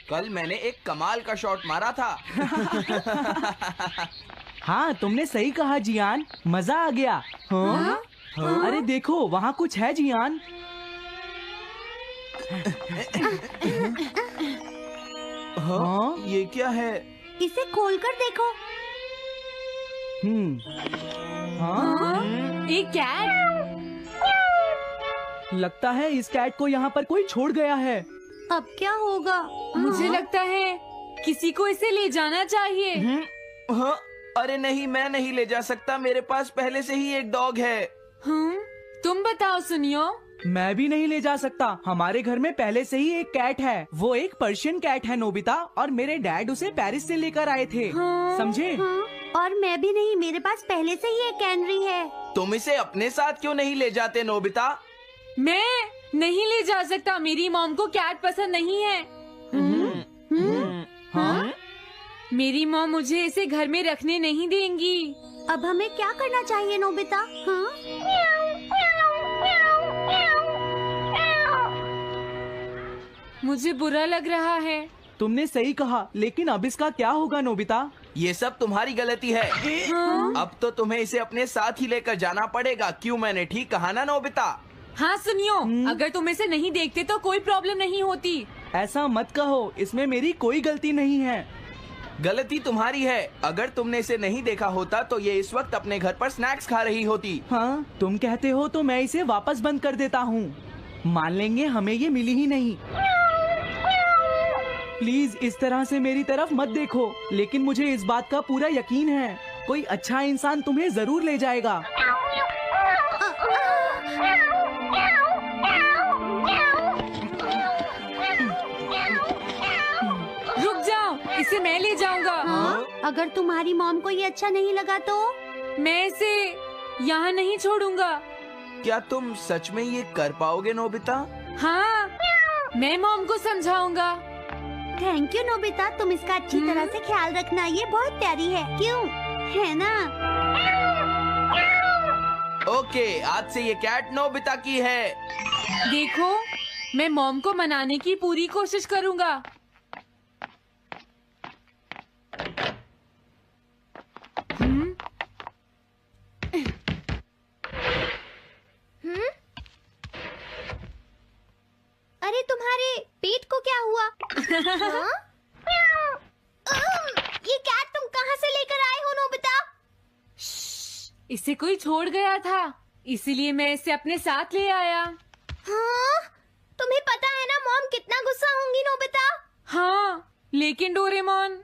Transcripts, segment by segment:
कल मैंने एक कमाल का शॉट मारा था। हाँ, तुमने सही कहा जियान, मजा आ गया। हाँ? अरे देखो, वहाँ कुछ है जियान। हाँ? ये क्या है? इसे खोलकर देखो। हाँ? एक कैट। लगता है इस कैट को यहाँ पर कोई छोड़ गया है। अब क्या होगा? मुझे लगता है किसी को इसे ले जाना चाहिए। हाँ? अरे नहीं, मैं नहीं ले जा सकता, मेरे पास पहले से ही एक डॉग है। तुम बताओ सुनियो। मैं भी नहीं ले जा सकता, हमारे घर में पहले से ही एक कैट है। वो एक पर्शियन कैट है नोबिता, और मेरे डैड उसे पेरिस से लेकर आए थे। समझे? और मैं भी नहीं, मेरे पास पहले से ही एक कैनरी है। तुम इसे अपने साथ क्यों नहीं ले जाते नोबिता? मैं नहीं ले जा सकता, मेरी मॉम को कैट पसंद नहीं है। हाँ? मेरी मॉम मुझे इसे घर में रखने नहीं देंगी। अब हमें क्या करना चाहिए नोबिता? हाँ? मुझे बुरा लग रहा है। तुमने सही कहा, लेकिन अब इसका क्या होगा नोबिता? ये सब तुम्हारी गलती है। अब तो तुम्हें इसे अपने साथ ही लेकर जाना पड़ेगा। क्यों, मैंने ठीक कहा ना नोबिता? हाँ सुनियो, अगर तुम इसे नहीं देखते तो कोई प्रॉब्लम नहीं होती। ऐसा मत कहो, इसमें मेरी कोई गलती नहीं है। गलती तुम्हारी है। अगर तुमने इसे नहीं देखा होता तो ये इस वक्त अपने घर पर स्नैक्स खा रही होती। हाँ, तुम कहते हो तो मैं इसे वापस बंद कर देता हूँ। मान लेंगे हमें ये मिली ही नहीं। प्लीज इस तरह से मेरी तरफ मत देखो, लेकिन मुझे इस बात का पूरा यकीन है, कोई अच्छा इंसान तुम्हें जरूर ले जाएगा। रुक जाओ, इसे मैं ले जाऊंगा। अगर तुम्हारी मॉम को ये अच्छा नहीं लगा तो? मैं इसे यहाँ नहीं छोड़ूंगा। क्या तुम सच में ये कर पाओगे नोबिता? हाँ, मैं मॉम को समझाऊंगा। थैंक यू नोबिता, तुम इसका अच्छी तरह से ख्याल रखना, ये बहुत प्यारी है। क्यों, है ना? ओके, आज से ये कैट नोबिता की है। देखो, मैं मॉम को मनाने की पूरी कोशिश करूंगा। अरे तुम्हारे पेट को क्या हुआ? हाँ? ये कैट तुम कहाँ से लेकर आए हो नोबिता? इसे कोई छोड़ गया था, इसीलिए मैं इसे अपने साथ ले आया। हाँ? तुम्हें पता है ना मॉम कितना गुस्सा होंगी नोबिता? हाँ, लेकिन डोरेमोन,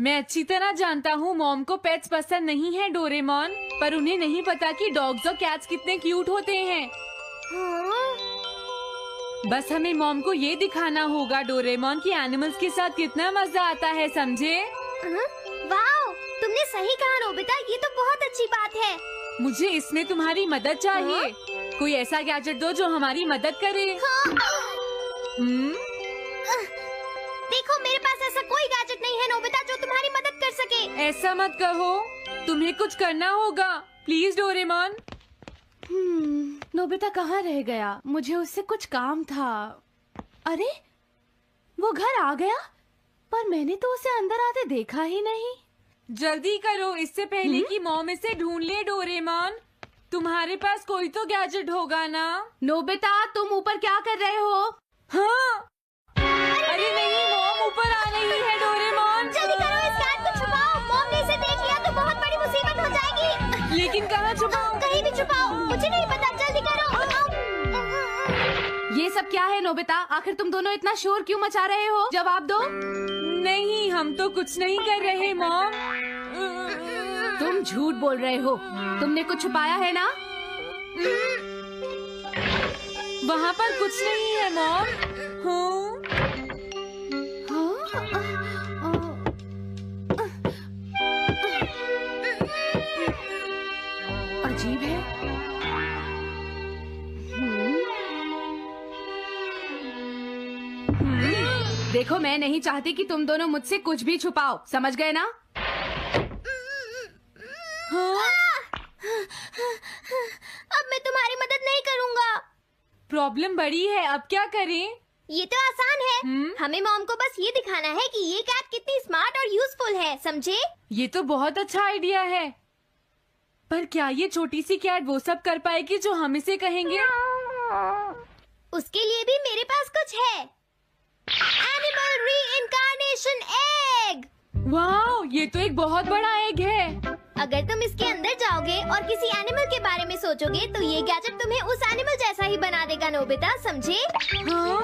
मैं अच्छी तरह जानता हूँ मॉम को पेट्स पसंद नहीं है डोरेमोन, पर उन्हें नहीं पता कि डॉग्स और कैट्स कितने क्यूट होते हैं। हाँ? बस हमें मॉम को ये दिखाना होगा डोरेमोन कि एनिमल्स के साथ कितना मजा आता है, समझे? वाओ, तुमने सही कहा नोबिता, ये तो बहुत अच्छी बात है। मुझे इसमें तुम्हारी मदद चाहिए। कोई ऐसा गैजेट दो जो हमारी मदद करे। देखो, मेरे पास ऐसा कोई गैजेट नहीं है नोबिता जो तुम्हारी मदद कर सके। ऐसा मत कहो, तुम्हें कुछ करना होगा, प्लीज डोरेमोन। नोबिता कहाँ रह गया? मुझे उससे कुछ काम था। अरे, वो घर आ गया, पर मैंने तो उसे अंदर आते देखा ही नहीं। जल्दी करो, इससे पहले कि मॉम इसे ढूंढ ले। डोरेमोन, तुम्हारे पास कोई तो गैजेट होगा ना? नोबिता, तुम ऊपर क्या कर रहे हो? हाँ, अरे नहीं, मॉम ऊपर आ रही है। डोरेमोन, जल्दी करो, इस कैट को छुपाओ। मॉम ने इसे देख लिया तो बहुत बड़ी मुसीबत हो जाएगी। लेकिन कहाँ छुपाऊं? कहीं भी छुपाओ, मुझे नहीं पता, जल्दी करो। ये सब क्या है नोबिता? आखिर तुम दोनों इतना शोर क्यों मचा रहे हो? जवाब दो। नहीं, हम तो कुछ नहीं कर रहे मॉम। तुम झूठ बोल रहे हो, तुमने कुछ छुपाया है ना? वहाँ पर कुछ नहीं है मॉम। अजीब है। देखो, मैं नहीं चाहती कि तुम दोनों मुझसे कुछ भी छुपाओ, समझ गए ना? अब मैं तुम्हारी मदद नहीं करूँगा। प्रॉब्लम बड़ी है, अब क्या करें? ये तो आसान है। हमें मॉम को बस ये दिखाना है कि ये कैट कितनी स्मार्ट और यूजफुल है, समझे? ये तो बहुत अच्छा आइडिया है, पर क्या ये छोटी सी कैट वो सब कर पाएगी जो हम इसे कहेंगे? उसके लिए भी मेरे पास कुछ है। Animal reincarnation egg. वाह, ये तो एक बहुत बड़ा एग है। अगर तुम इसके अंदर जाओगे और किसी एनिमल के बारे में सोचोगे तो ये गैजेट तुम्हें उस एनिमल जैसा ही बना देगा, नोबिता, समझे? हाँ?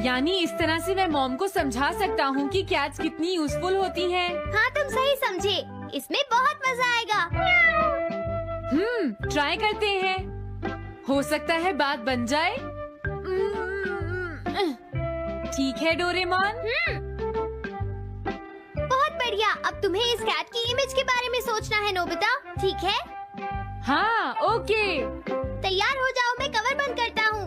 यानी इस तरह से मैं मॉम को समझा सकता हूँ कि कैट्स कितनी यूजफुल होती हैं। हाँ, तुम सही समझे। इसमें बहुत मजा आएगा। ट्राई करते हैं। हो सकता है बात बन जाए। ठीक है डोरेमोन। बहुत बढ़िया। अब तुम्हें इस कैट की इमेज के बारे में सोचना है, नोबिता, ठीक है? हाँ, ओके। तैयार हो जाओ, मैं कवर बंद करता हूँ।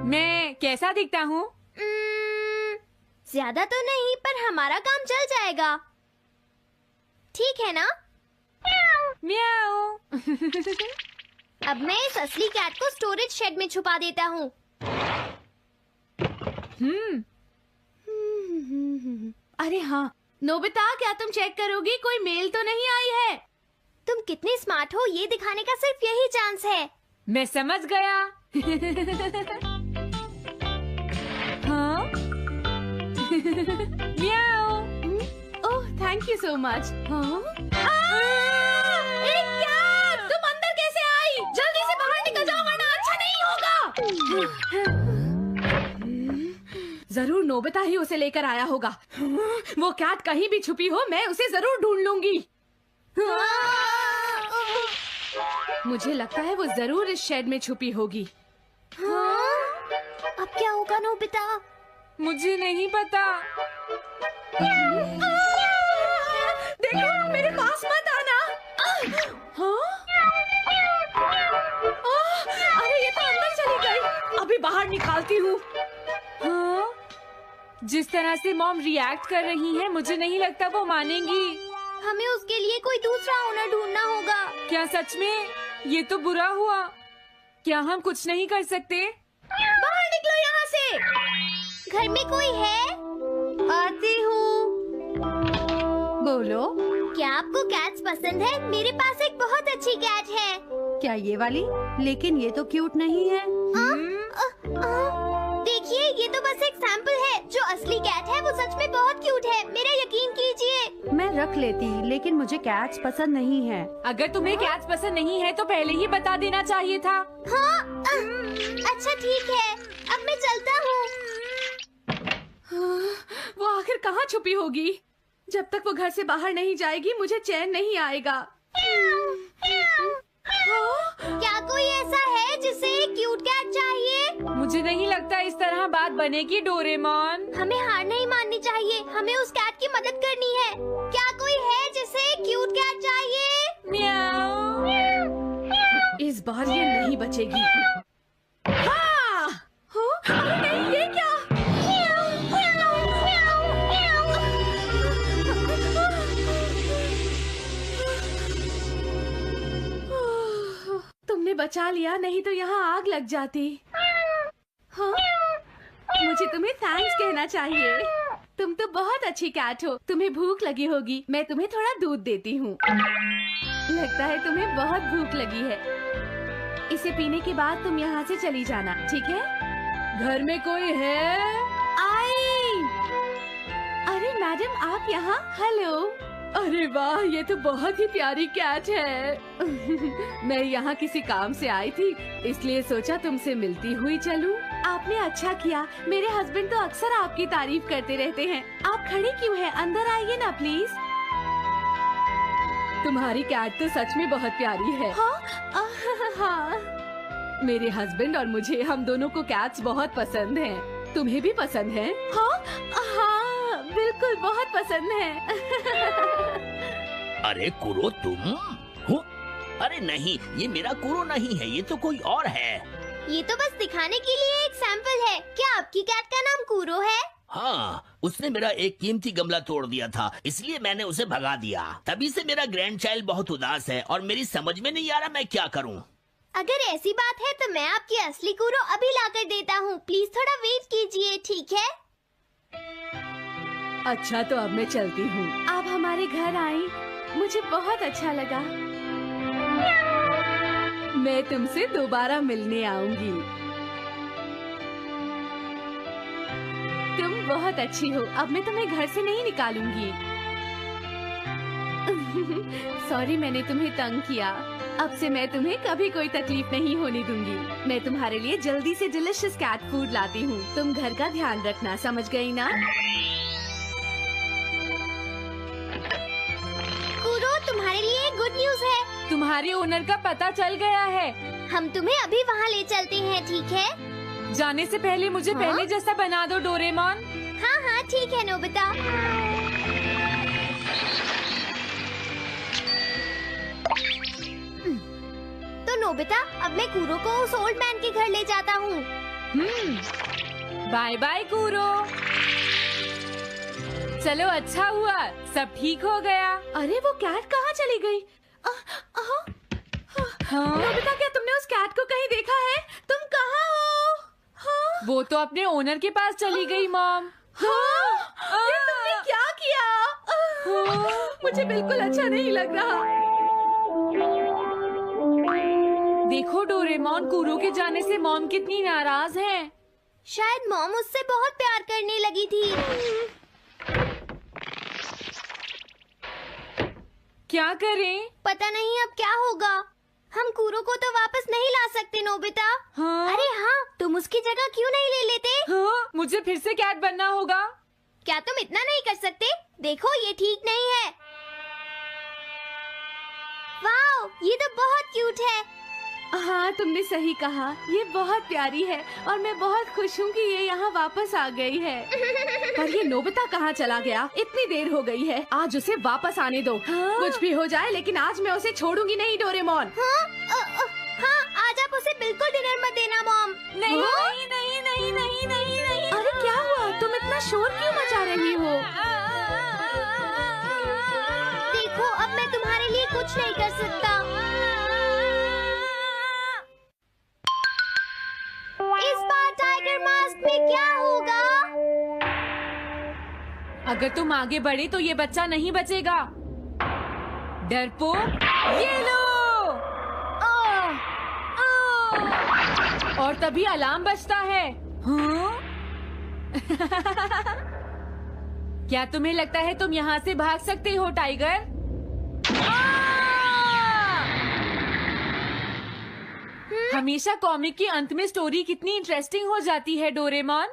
मैं कैसा दिखता हूँ? ज्यादा तो नहीं, पर हमारा काम चल जाएगा, ठीक है ना? म्याऊ। अब मैं इस असली कैट को स्टोरेज शेड में छुपा देता हूँ। अरे हाँ, नोबिता, क्या तुम चेक करोगी कोई मेल तो नहीं आई है? तुम कितने स्मार्ट हो ये दिखाने का सिर्फ यही चांस है। मैं समझ गया। हाँ? म्याऊ। ओह, थैंक यू सो मच। तुम अंदर कैसे आई? जल्दी से बाहर निकल जाओ वरना अच्छा नहीं होगा। जरूर नोबिता ही उसे लेकर आया होगा। वो कैट कहीं भी छुपी हो, मैं उसे जरूर ढूंढ लूंगी। मुझे लगता है वो जरूर इस शेड में छुपी होगी। अब क्या होगा, नोबिता? मुझे नहीं पता। देखो, मेरे पास मत आना। हाँ? अरे ये तो अंदर चली गई। अभी बाहर निकालती हूँ। हाँ? जिस तरह से मॉम रिएक्ट कर रही है, मुझे नहीं लगता वो मानेंगी। हमें उसके लिए कोई दूसरा ओनर ढूंढना होगा। क्या सच में? ये तो बुरा हुआ। क्या हम कुछ नहीं कर सकते? बाहर निकलो यहाँ से। घर में कोई है? आती हूँ। बोलो, क्या आपको कैट्स पसंद है? मेरे पास एक बहुत अच्छी कैट है। क्या ये वाली? लेकिन ये तो क्यूट नहीं है। देखिए, ये तो बस एक सैंपल है। जो असली कैट है वो सच में बहुत क्यूट है, मेरा यकीन कीजिए। मैं रख लेती, लेकिन मुझे कैट्स पसंद नहीं है। अगर तुम्हें कैट्स पसंद नहीं है तो पहले ही बता देना चाहिए था। हाँ, अच्छा ठीक है, अब मैं चलता हूँ। वो आखिर कहाँ छुपी होगी? जब तक वो घर से बाहर नहीं जाएगी मुझे चैन नहीं आएगा। क्या कोई ऐसा है जिसे एक क्यूट कैट चाहिए? मुझे नहीं लगता इस तरह बात बनेगी डोरेमोन। हमें हार नहीं माननी चाहिए, हमें उस कैट की मदद करनी है। क्या कोई है जिसे एक क्यूट कैट चाहिए? म्याऊ। इस बार ये नहीं बचेगी। हाँ! अरे नहीं, ये क्या? तुमने बचा लिया, नहीं तो यहाँ आग लग जाती। हाँ? मुझे तुम्हें थैंक्स कहना चाहिए। तुम तो बहुत अच्छी कैट हो। तुम्हें भूख लगी होगी, मैं तुम्हें थोड़ा दूध देती हूँ। लगता है तुम्हें बहुत भूख लगी है। इसे पीने के बाद तुम यहाँ से चली जाना, ठीक है? घर में कोई है? आई! अरे मैडम, आप यहाँ? हेलो। अरे वाह, ये तो बहुत ही प्यारी कैट है। मैं यहाँ किसी काम से आई थी, इसलिए सोचा तुमसे मिलती हुई चलूं। आपने अच्छा किया। मेरे हस्बैंड तो अक्सर आपकी तारीफ करते रहते हैं। आप खड़ी क्यों हैं? अंदर आइए ना प्लीज। तुम्हारी कैट तो सच में बहुत प्यारी है। हाँ। मेरे हस्बैंड और मुझे, हम दोनों को कैट्स बहुत पसंद हैं। तुम्हें भी पसंद है? हाँ, बिल्कुल बहुत पसंद है। अरे कुरो, तुम हो? अरे नहीं, ये मेरा कुरो नहीं है, ये तो कोई और है। ये तो बस दिखाने के लिए एक सैंपल है। क्या आपकी कैट का नाम कूरो है? हाँ, उसने मेरा एक कीमती गमला तोड़ दिया था, इसलिए मैंने उसे भगा दिया। तभी से मेरा ग्रैंड चाइल्ड बहुत उदास है और मेरी समझ में नहीं आ रहा मैं क्या करूँ। अगर ऐसी बात है तो मैं आपकी असली कूरो अभी लाकर देता हूँ। प्लीज थोड़ा वेट कीजिए, ठीक है? अच्छा, तो अब मैं चलती हूँ। आप हमारे घर आई, मुझे बहुत अच्छा लगा। मैं तुमसे दोबारा मिलने आऊंगी। तुम बहुत अच्छी हो। अब मैं तुम्हें घर से नहीं निकालूंगी। सॉरी, मैंने तुम्हें तंग किया। अब से मैं तुम्हें कभी कोई तकलीफ नहीं होने दूंगी। मैं तुम्हारे लिए जल्दी से डिलिशियस कैट फूड लाती हूँ। तुम घर का ध्यान रखना, समझ गई ना? कूरो, तुम्हारे लिए गुड न्यूज है। तुम्हारे ओनर का पता चल गया है। हम तुम्हें अभी वहाँ ले चलते हैं, ठीक है? जाने से पहले मुझे हाँ? पहले जैसा बना दो डोरेमोन। हाँ हाँ, ठीक है नोबिता। तो नोबिता, अब मैं कूरो को उस ओल्ड मैन के घर ले जाता हूँ। बाय बाय कूरो। चलो, अच्छा हुआ, सब ठीक हो गया। अरे वो कैट कहाँ चली गई? नोबिता, क्या तुमने उस कैट को कहीं देखा है? तुम कहाँ हो? हाँ? वो तो अपने ओनर के पास चली गई मॉम। हाँ? ये तुमने क्या किया? मुझे बिल्कुल अच्छा नहीं लग रहा। देखो डोरेमोन, कूरो के जाने से मॉम कितनी नाराज हैं। शायद मॉम उससे बहुत प्यार करने लगी थी। क्या करें? पता नहीं अब क्या होगा। हम कूरो को तो वापस नहीं ला सकते नोबिता। हाँ? अरे हाँ, तुम उसकी जगह क्यों नहीं ले लेते? हाँ? मुझे फिर से कैट बनना होगा। क्या तुम इतना नहीं कर सकते? देखो, ये ठीक नहीं है। वाओ, ये तो बहुत क्यूट है। हाँ, तुमने सही कहा। ये बहुत प्यारी है और मैं बहुत खुश हूँ कि ये यहाँ वापस आ गई है। पर ये नोबिता कहाँ चला गया? इतनी देर हो गई है। आज उसे वापस आने दो। हाँ? कुछ भी हो जाए, लेकिन आज मैं उसे छोड़ूंगी नहीं डोरेमोन। हाँ, हाँ, आज आप उसे बिल्कुल डिनर मत देना मॉम। नहीं हाँ? नहीं नहीं नहीं नहीं नहीं नहीं। अरे क्या हुआ? तुम इतना शोर क्यों मचा रही हो? देखो, अब मैं तुम्हारे लिए कुछ नहीं कर सकता। इस बार टाइगर मास्क में क्या होगा? अगर तुम आगे बढ़े तो ये बच्चा नहीं बचेगा। डरपोक, ये लो। और तभी अलार्म बजता है। हाँ? क्या तुम्हें लगता है तुम यहाँ से भाग सकते हो टाइगर? हमेशा कॉमिक के अंत में स्टोरी कितनी इंटरेस्टिंग हो जाती है डोरेमोन।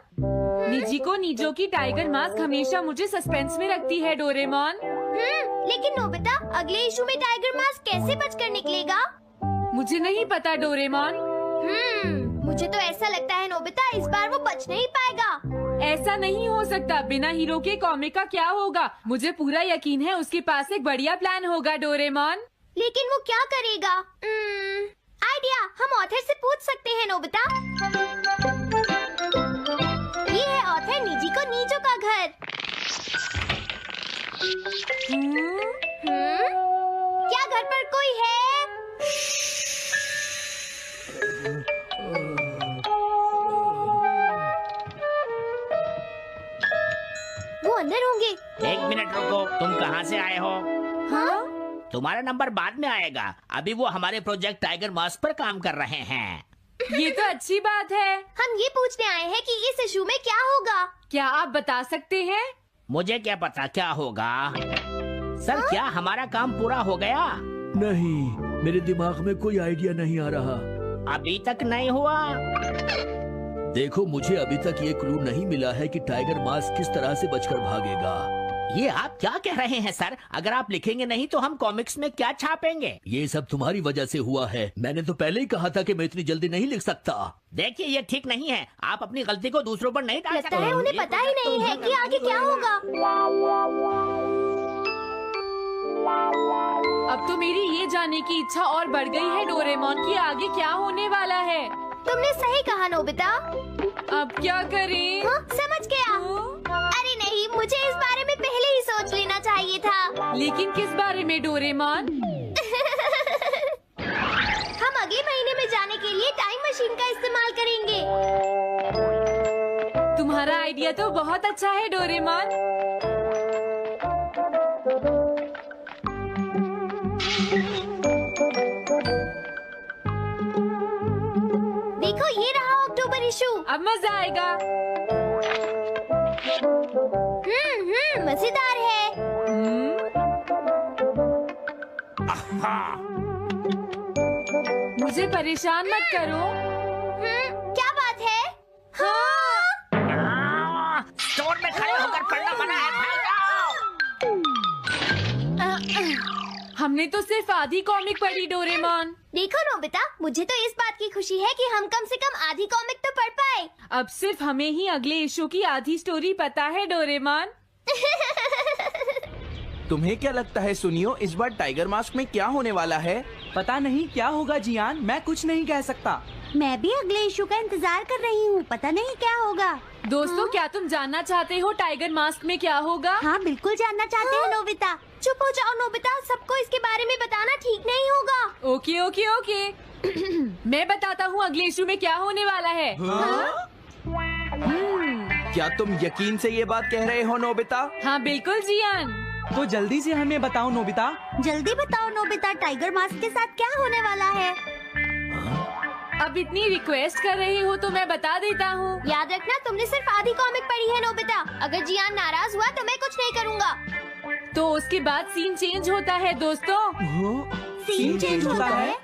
निजी को नीजो की टाइगर मास्क हमेशा मुझे सस्पेंस में रखती है डोरेमोन। लेकिन नोबिता, अगले इशू में टाइगर मास्क कैसे बचकर निकलेगा? मुझे नहीं पता डोरेमोन। मुझे तो ऐसा लगता है नोबिता, इस बार वो बच नहीं पाएगा। ऐसा नहीं हो सकता। बिना हीरो के कॉमिक का क्या होगा? मुझे पूरा यकीन है उसके पास एक बढ़िया प्लान होगा डोरेमोन। लेकिन वो क्या करेगा? आइडिया, हम ऑथर से पूछ सकते हैं नोबिता। ये है ऑथर निजी को नीजो का घर। क्या घर पर कोई है? वो अंदर होंगे। एक मिनट रुको, तुम कहाँ से आए हो? हाँ? तुम्हारा नंबर बाद में आएगा। अभी वो हमारे प्रोजेक्ट टाइगर मास्क पर काम कर रहे हैं। ये तो अच्छी बात है। हम ये पूछने आए हैं कि इस इशू में क्या होगा। क्या आप बता सकते हैं? मुझे क्या पता क्या होगा। सर, क्या हमारा काम पूरा हो गया? नहीं, मेरे दिमाग में कोई आइडिया नहीं आ रहा। अभी तक नहीं हुआ। देखो, मुझे अभी तक ये क्लू नहीं मिला है कि टाइगर मास्क किस तरह से बचकर भागेगा। ये आप क्या कह रहे हैं सर? अगर आप लिखेंगे नहीं तो हम कॉमिक्स में क्या छापेंगे? ये सब तुम्हारी वजह से हुआ है। मैंने तो पहले ही कहा था कि मैं इतनी जल्दी नहीं लिख सकता। देखिए, ये ठीक नहीं है। आप अपनी गलती को दूसरों पर नहीं डाल सकते। लगता है उन्हें पता ही नहीं है कि आगे क्या होगा। अब तो मेरी ये जानने की इच्छा और बढ़ गई है डोरेमोन कि आगे क्या होने वाला है। तुमने सही कहा नोबिता। अब क्या करें? हाँ, समझ गया। अरे नहीं, मुझे इस बारे में पहले ही सोच लेना चाहिए था। लेकिन किस बारे में डोरेमोन? हम अगले महीने में जाने के लिए टाइम मशीन का इस्तेमाल करेंगे। तुम्हारा आइडिया तो बहुत अच्छा है डोरेमोन। देखो, ये रहा अक्टूबर इशू। अब मजा आएगा। मजेदार है। मुझे परेशान मत करो। क्या बात है? हाँ। स्टोर में खड़े होकर पढ़ना मना है, भाग जाओ। हमने तो सिर्फ आधी कॉमिक पढ़ी डोरेमोन। देखो नोबिता, मुझे तो इस बात की खुशी है कि हम कम से कम आधी कॉमिक तो पढ़ पाए। अब सिर्फ हमें ही अगले इशू की आधी स्टोरी पता है डोरेमोन। तुम्हें क्या लगता है सुनियो, इस बार टाइगर मास्क में क्या होने वाला है? पता नहीं क्या होगा जियान, मैं कुछ नहीं कह सकता। मैं भी अगले इशू का इंतजार कर रही हूँ, पता नहीं क्या होगा। दोस्तों, क्या तुम जानना चाहते हो टाइगर मास्क में क्या होगा? हाँ, बिल्कुल जानना चाहते हैं नोबिता। चुप हो जाओ नोबिता, सबको इसके बारे में बताना ठीक नहीं होगा। Okay okay okay. मैं बताता हूँ अगले इशू में क्या होने वाला है। क्या तुम यकीन से ये बात कह रहे हो नोबिता? हाँ बिल्कुल जियान। तो जल्दी से हमें बताओ नोबिता। जल्दी बताओ नोबिता, टाइगर मास्क के साथ क्या होने वाला है? अब इतनी रिक्वेस्ट कर रही हो तो मैं बता देता हूँ। याद रखना, तुमने सिर्फ आधी कॉमिक पढ़ी है नोबिता। अगर जियान नाराज हुआ तो मैं कुछ नहीं करूँगा। तो उसके बाद सीन चेंज होता है दोस्तों, सीन चेंज होता है?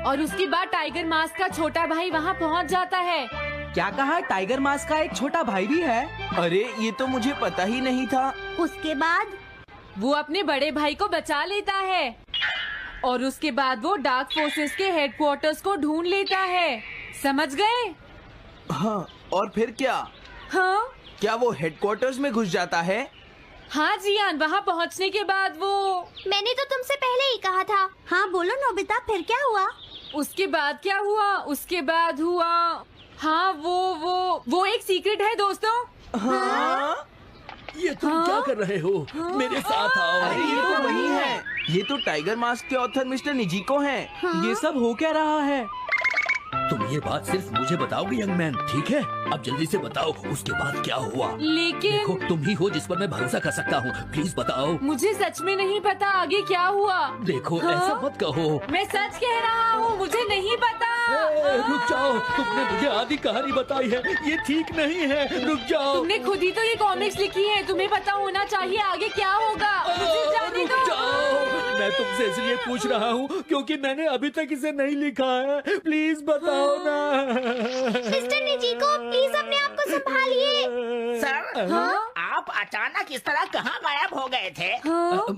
और उसके बाद टाइगर मास्क का छोटा भाई वहाँ पहुँच जाता है। क्या कहा? टाइगर मास्क का एक छोटा भाई भी है? अरे ये तो मुझे पता ही नहीं था। उसके बाद वो अपने बड़े भाई को बचा लेता है और उसके बाद वो डार्क फोर्सेस के हेडक्वार्टर्स को ढूंढ लेता है। समझ गए? हाँ, और फिर क्या? हाँ क्या वो हेडक्वार्टर्स में घुस जाता है? हाँ जियान, वहाँ पहुँचने के बाद वो मैंने तो तुमसे पहले ही कहा था। हाँ बोलो नोबिता, फिर क्या हुआ? उसके बाद क्या हुआ? उसके बाद हुआ, हाँ वो एक सीक्रेट है दोस्तों। हाँ? ये तुम क्या कर रहे हो? मेरे साथ आओ। अरे ये तो वही है। ये तो टाइगर मास्क के ऑथर मिस्टर निजिको हैं। ये सब हो क्या रहा है? तुम ये बात सिर्फ मुझे बताओगे यंग मैन, ठीक है? अब जल्दी से बताओ उसके बाद क्या हुआ। लेकिन देखो, तुम ही हो जिस पर मैं भरोसा कर सकता हूँ। प्लीज बताओ। मुझे सच में नहीं पता आगे क्या हुआ। देखो, हाँ? ऐसा मत कहो। मैं सच कह रहा हूँ, मुझे नहीं पता। रुक जाओ, तुमने मुझे आधी कहानी बताई है, ये ठीक नहीं है। रुक जाओ। तुमने खुद ही तो ये कॉमिक्स लिखी है, तुम्हें पता होना चाहिए आगे क्या होगा। मुझे जाने रुक दो। जाओ। मैं तुमसे इसलिए पूछ रहा हूँ क्योंकि मैंने अभी तक इसे नहीं लिखा है। प्लीज बताओ ना। मिस्टर निजिको, प्लीज अपने आप को संभालिए। सर, आप अचानक इस तरह कहाँ गायब हो गए थे?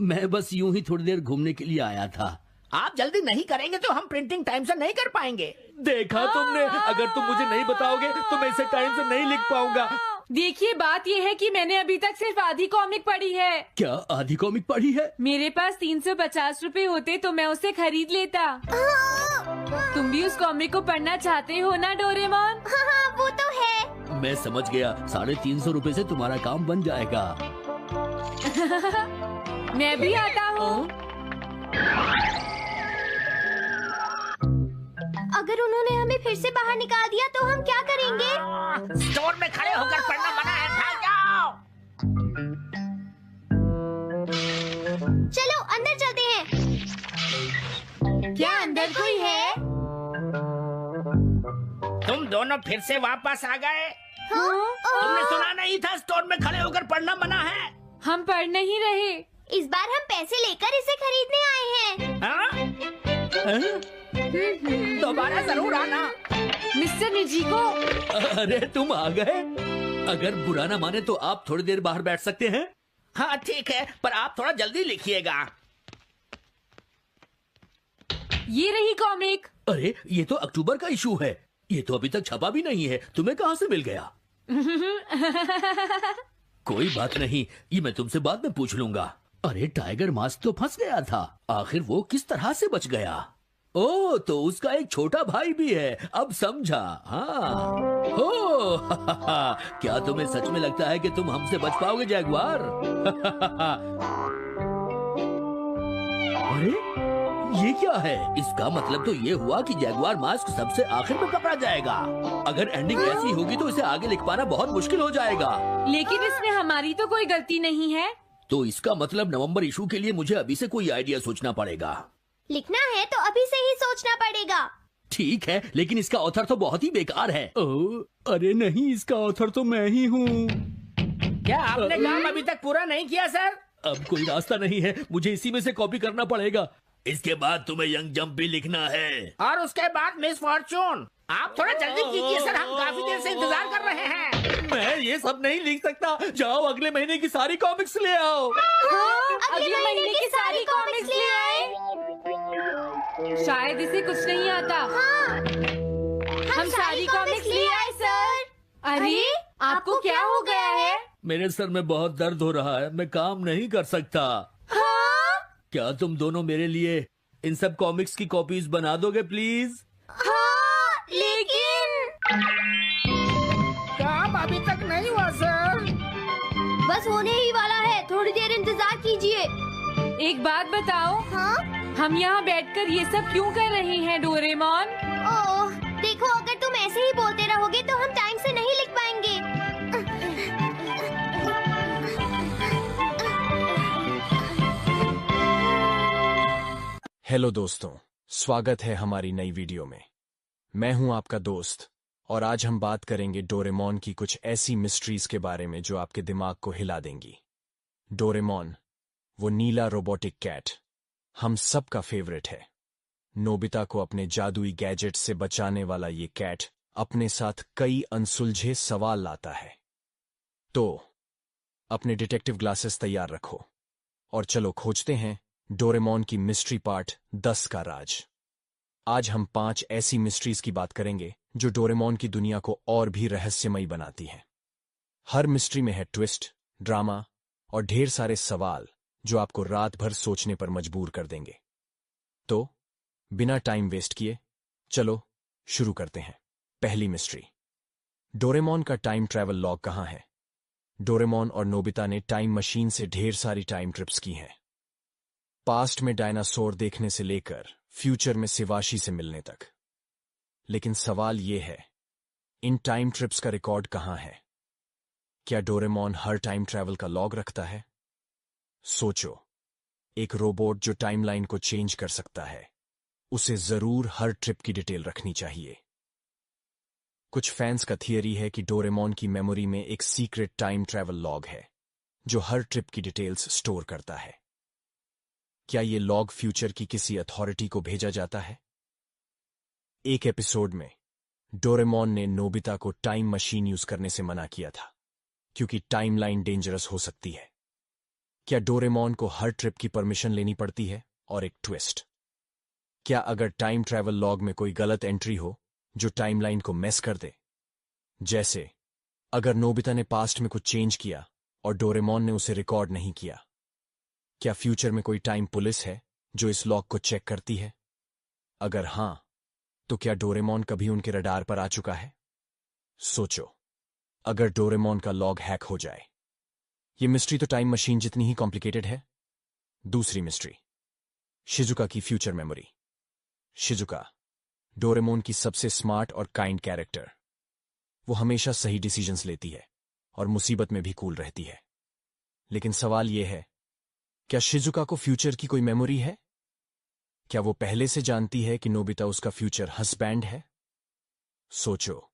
मैं बस यूं ही थोड़ी देर घूमने के लिए आया था। आप जल्दी नहीं करेंगे तो हम प्रिंटिंग टाइम से नहीं कर पाएंगे। देखा तुमने, अगर तुम मुझे नहीं बताओगे तो मैं इसे टाइम से नहीं लिख पाऊंगा। देखिए, बात ये है कि मैंने अभी तक सिर्फ आधी कॉमिक पढ़ी है। क्या आधी कॉमिक पढ़ी है? मेरे पास 350 रुपए होते तो मैं उसे खरीद लेता। तुम भी उस कॉमिक को पढ़ना चाहते हो ना डोरेमोन? हाँ, वो तो है। मैं समझ गया, 350 रुपए से तुम्हारा काम बन जाएगा। मैं भी आता हूँ। अगर उन्होंने हमें फिर से बाहर निकाल दिया तो हम क्या करेंगे? स्टोर में खड़े होकर पढ़ना मना है, भाग जाओ। चलो अंदर चलते हैं। क्या अंदर कोई है? तुम दोनों फिर से वापस आ गए। तुमने सुना नहीं था स्टोर में खड़े होकर पढ़ना मना है? हम पढ़ नहीं रहे। इस बार हम पैसे लेकर इसे खरीदने आए हैं। हाँ? दोबारा जरूर आना। मिस्टर निजिको, अरे तुम आ गए। अगर बुरा ना माने तो आप थोड़ी देर बाहर बैठ सकते हैं। हाँ ठीक है, पर आप थोड़ा जल्दी लिखिएगा। ये रही कॉमिक। अरे ये तो अक्टूबर का इशू है, ये तो अभी तक छपा भी नहीं है। तुम्हें कहाँ से मिल गया? कोई बात नहीं, ये मैं तुमसे बाद में पूछ लूंगा। अरे टाइगर मास्क तो फंस गया था, आखिर वो किस तरह से बच गया? ओ, तो उसका एक छोटा भाई भी है, अब समझा। हाँ। ओ, क्या तुम्हें सच में लगता है कि तुम हमसे बच पाओगे जैगुआर? अरे, ये क्या है? इसका मतलब तो ये हुआ कि जैगुआर मास्क सबसे आखिर में पकड़ा जाएगा। अगर एंडिंग ऐसी होगी तो इसे आगे लिख पाना बहुत मुश्किल हो जाएगा। लेकिन इसमें हमारी तो कोई गलती नहीं है। तो इसका मतलब नवंबर इशू के लिए मुझे अभी से कोई आइडिया सोचना पड़ेगा। लिखना है तो अभी से ही सोचना पड़ेगा। ठीक है, लेकिन इसका ऑथर तो बहुत ही बेकार है। अरे नहीं, इसका ऑथर तो मैं ही हूँ। क्या आपने काम अभी तक पूरा नहीं किया सर? अब कोई रास्ता नहीं है, मुझे इसी में से कॉपी करना पड़ेगा। इसके बाद तुम्हें यंग जंप भी लिखना है। और उसके बाद मिस फॉर्चून। आप थोड़ा जल्दी कीजिए सर, हम काफी देर से इंतजार कर रहे हैं। मैं ये सब नहीं लिख सकता। जाओ अगले महीने की सारी कॉमिक्स ले आओ। अगले महीने की सारी कॉमिक्स ले आए। शायद इसे कुछ नहीं आता। हम सारी कॉमिक्स ले आए सर। अरे आपको क्या हो गया है? मेरे सर में बहुत दर्द हो रहा है, मैं काम नहीं कर सकता। क्या तुम दोनों मेरे लिए इन सब कॉमिक्स की कॉपीज बना दोगे प्लीज? लेकिन काम अभी तक नहीं हुआ सर। बस होने ही वाला है, थोड़ी देर इंतजार कीजिए। एक बात बताओ, हाँ? हम यहाँ बैठकर ये सब क्यों कर रहे हैं डोरेमोन? ओह, देखो अगर तुम ऐसे ही बोलते रहोगे तो हम टाइम से नहीं लिख पाएंगे। हेलो दोस्तों, स्वागत है हमारी नई वीडियो में। मैं हूं आपका दोस्त और आज हम बात करेंगे डोरेमोन की कुछ ऐसी मिस्ट्रीज के बारे में जो आपके दिमाग को हिला देंगी। डोरेमोन, वो नीला रोबोटिक कैट, हम सबका फेवरेट है। नोबिता को अपने जादुई गैजेट से बचाने वाला ये कैट अपने साथ कई अनसुलझे सवाल लाता है। तो अपने डिटेक्टिव ग्लासेस तैयार रखो और चलो खोजते हैं डोरेमोन की मिस्ट्री पार्ट 10 का राज। आज हम 5 ऐसी मिस्ट्रीज की बात करेंगे जो डोरेमोन की दुनिया को और भी रहस्यमयी बनाती हैं। हर मिस्ट्री में है ट्विस्ट, ड्रामा और ढेर सारे सवाल जो आपको रात भर सोचने पर मजबूर कर देंगे। तो बिना टाइम वेस्ट किए चलो शुरू करते हैं। पहली मिस्ट्री, डोरेमोन का टाइम ट्रैवल लॉग कहाँ है? डोरेमोन और नोबिता ने टाइम मशीन से ढेर सारी टाइम ट्रिप्स की हैं। पास्ट में डायनासोर देखने से लेकर फ्यूचर में शिवाशी से मिलने तक। लेकिन सवाल ये है, इन टाइम ट्रिप्स का रिकॉर्ड कहाँ है? क्या डोरेमोन हर टाइम ट्रैवल का लॉग रखता है? सोचो, एक रोबोट जो टाइमलाइन को चेंज कर सकता है, उसे जरूर हर ट्रिप की डिटेल रखनी चाहिए। कुछ फैंस का थियरी है कि डोरेमोन की मेमोरी में एक सीक्रेट टाइम ट्रैवल लॉग है जो हर ट्रिप की डिटेल्स स्टोर करता है। क्या ये लॉग फ्यूचर की किसी अथॉरिटी को भेजा जाता है? एक एपिसोड में डोरेमोन ने नोबिता को टाइम मशीन यूज करने से मना किया था क्योंकि टाइमलाइन डेंजरस हो सकती है। क्या डोरेमोन को हर ट्रिप की परमिशन लेनी पड़ती है? और एक ट्विस्ट, क्या अगर टाइम ट्रैवल लॉग में कोई गलत एंट्री हो जो टाइमलाइन को मेस कर दे? जैसे अगर नोबिता ने पास्ट में कुछ चेंज किया और डोरेमोन ने उसे रिकॉर्ड नहीं किया, क्या फ्यूचर में कोई टाइम पुलिस है जो इस लॉग को चेक करती है? अगर हां, तो क्या डोरेमोन कभी उनके रडार पर आ चुका है? सोचो, अगर डोरेमोन का लॉग हैक हो जाए। ये मिस्ट्री तो टाइम मशीन जितनी ही कॉम्प्लिकेटेड है। दूसरी मिस्ट्री, शिजुका की फ्यूचर मेमोरी। शिजुका, डोरेमोन की सबसे स्मार्ट और काइंड कैरेक्टर। वो हमेशा सही डिसीजंस लेती है और मुसीबत में भी कूल रहती है। लेकिन सवाल यह है, क्या शिजुका को फ्यूचर की कोई मेमोरी है? क्या वो पहले से जानती है कि नोबिता उसका फ्यूचर हस्बैंड है? सोचो,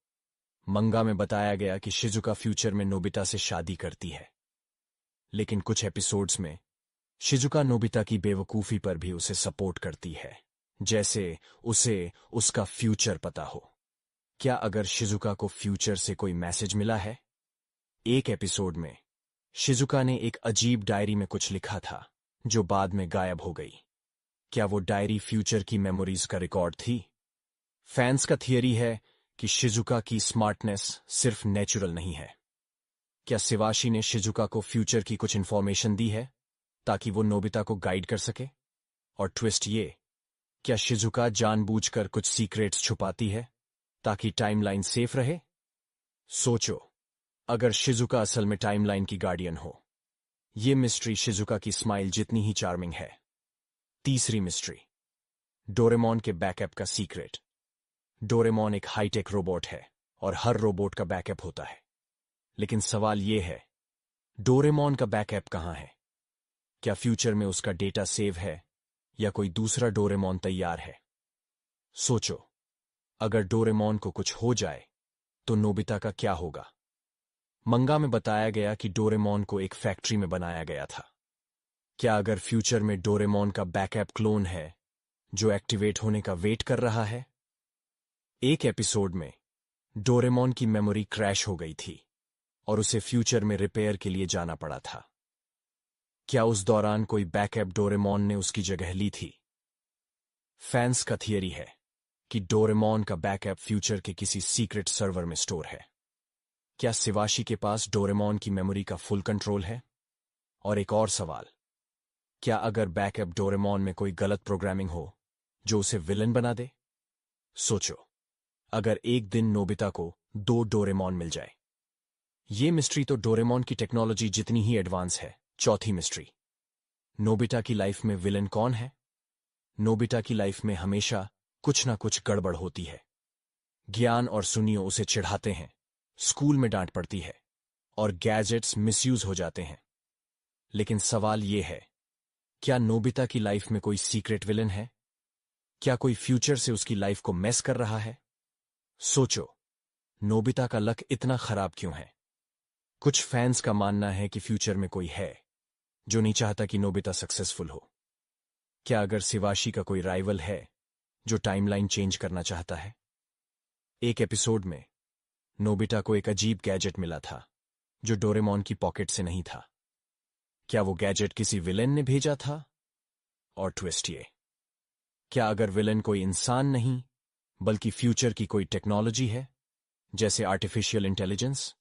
मंगा में बताया गया कि शिजुका फ्यूचर में नोबिता से शादी करती है, लेकिन कुछ एपिसोड्स में शिजुका नोबिता की बेवकूफी पर भी उसे सपोर्ट करती है, जैसे उसे उसका फ्यूचर पता हो। क्या अगर शिजुका को फ्यूचर से कोई मैसेज मिला है? एक एपिसोड में शिजुका ने एक अजीब डायरी में कुछ लिखा था जो बाद में गायब हो गई। क्या वो डायरी फ्यूचर की मेमोरीज का रिकॉर्ड थी? फैंस का थियरी है कि शिजुका की स्मार्टनेस सिर्फ नेचुरल नहीं है। क्या शिवाशी ने शिजुका को फ्यूचर की कुछ इंफॉर्मेशन दी है ताकि वो नोबिता को गाइड कर सके? और ट्विस्ट ये क्या शिजुका जानबूझकर कुछ सीक्रेट्स छुपाती है ताकि टाइमलाइन सेफ रहे? सोचो, अगर शिजुका असल में टाइमलाइन की गार्डियन हो। ये मिस्ट्री शिजुका की स्माइल जितनी ही चार्मिंग है। तीसरी मिस्ट्री, डोरेमोन के बैकअप का सीक्रेट। डोरेमोन एक हाईटेक रोबोट है और हर रोबोट का बैकअप होता है, लेकिन सवाल यह है, डोरेमोन का बैकअप कहां है? क्या फ्यूचर में उसका डेटा सेव है या कोई दूसरा डोरेमोन तैयार है? सोचो, अगर डोरेमोन को कुछ हो जाए तो नोबिता का क्या होगा? मंगा में बताया गया कि डोरेमोन को एक फैक्ट्री में बनाया गया था। क्या अगर फ्यूचर में डोरेमोन का बैकअप क्लोन है जो एक्टिवेट होने का वेट कर रहा है? एक एपिसोड में डोरेमोन की मेमोरी क्रैश हो गई थी और उसे फ्यूचर में रिपेयर के लिए जाना पड़ा था। क्या उस दौरान कोई बैकअप डोरेमोन ने उसकी जगह ली थी? फैंस का थियरी है कि डोरेमोन का बैकअप फ्यूचर के किसी सीक्रेट सर्वर में स्टोर है। क्या शिवाशी के पास डोरेमोन की मेमोरी का फुल कंट्रोल है? और एक और सवाल, क्या अगर बैकअप डोरेमोन में कोई गलत प्रोग्रामिंग हो जो उसे विलन बना दे? सोचो, अगर एक दिन नोबिता को 2 डोरेमोन मिल जाए। ये मिस्ट्री तो डोरेमोन की टेक्नोलॉजी जितनी ही एडवांस है। चौथी मिस्ट्री, नोबिता की लाइफ में विलन कौन है? नोबिता की लाइफ में हमेशा कुछ ना कुछ गड़बड़ होती है। ज्ञान और सुनियो उसे चिढ़ाते हैं, स्कूल में डांट पड़ती है और गैजेट्स मिसयूज हो जाते हैं। लेकिन सवाल यह है, क्या नोबिता की लाइफ में कोई सीक्रेट विलन है? क्या कोई फ्यूचर से उसकी लाइफ को मेस कर रहा है? सोचो, नोबिता का लक इतना खराब क्यों है? कुछ फैंस का मानना है कि फ्यूचर में कोई है जो नहीं चाहता कि नोबिता सक्सेसफुल हो। क्या अगर शिवाशी का कोई राइवल है जो टाइमलाइन चेंज करना चाहता है? एक एपिसोड में नोबिता को एक अजीब गैजेट मिला था जो डोरेमोन की पॉकेट से नहीं था। क्या वो गैजेट किसी विलेन ने भेजा था? और ट्विस्ट ये, क्या अगर विलेन कोई इंसान नहीं बल्कि फ्यूचर की कोई टेक्नोलॉजी है, जैसे आर्टिफिशियल इंटेलिजेंस?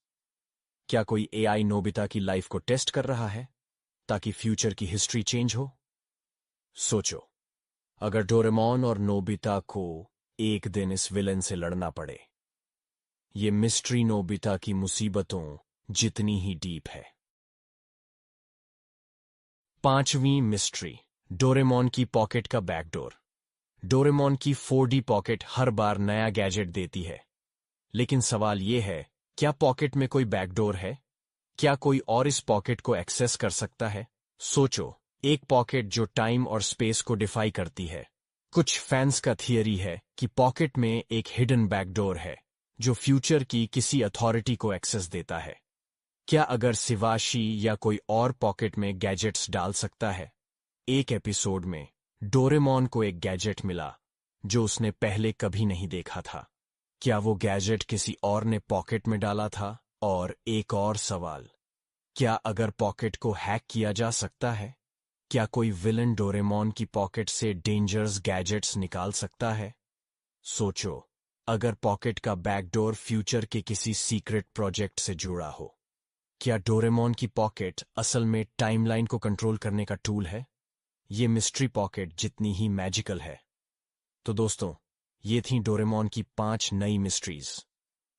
क्या कोई एआई नोबिता की लाइफ को टेस्ट कर रहा है ताकि फ्यूचर की हिस्ट्री चेंज हो? सोचो, अगर डोरेमोन और नोबिता को एक दिन इस विलेन से लड़ना पड़े। ये मिस्ट्री नोबिता की मुसीबतों जितनी ही डीप है। पांचवीं मिस्ट्री, डोरेमोन की पॉकेट का बैकडोर। डोरेमोन की 4D पॉकेट हर बार नया गैजेट देती है, लेकिन सवाल यह है, क्या पॉकेट में कोई बैकडोर है? क्या कोई और इस पॉकेट को एक्सेस कर सकता है? सोचो, एक पॉकेट जो टाइम और स्पेस को डिफाई करती है। कुछ फैंस का थियरी है कि पॉकेट में एक हिडन बैकडोर है जो फ्यूचर की किसी अथॉरिटी को एक्सेस देता है। क्या अगर शिवाशी या कोई और पॉकेट में गैजेट्स डाल सकता है? एक एपिसोड में डोरेमोन को एक गैजेट मिला जो उसने पहले कभी नहीं देखा था। क्या वो गैजेट किसी और ने पॉकेट में डाला था? और एक और सवाल, क्या अगर पॉकेट को हैक किया जा सकता है? क्या कोई विलन डोरेमोन की पॉकेट से डेंजरस गैजेट्स निकाल सकता है? सोचो, अगर पॉकेट का बैकडोर फ्यूचर के किसी सीक्रेट प्रोजेक्ट से जुड़ा हो। क्या डोरेमोन की पॉकेट असल में टाइमलाइन को कंट्रोल करने का टूल है? ये मिस्ट्री पॉकेट जितनी ही मैजिकल है। तो दोस्तों, ये थी डोरेमोन की 5 नई mysteries.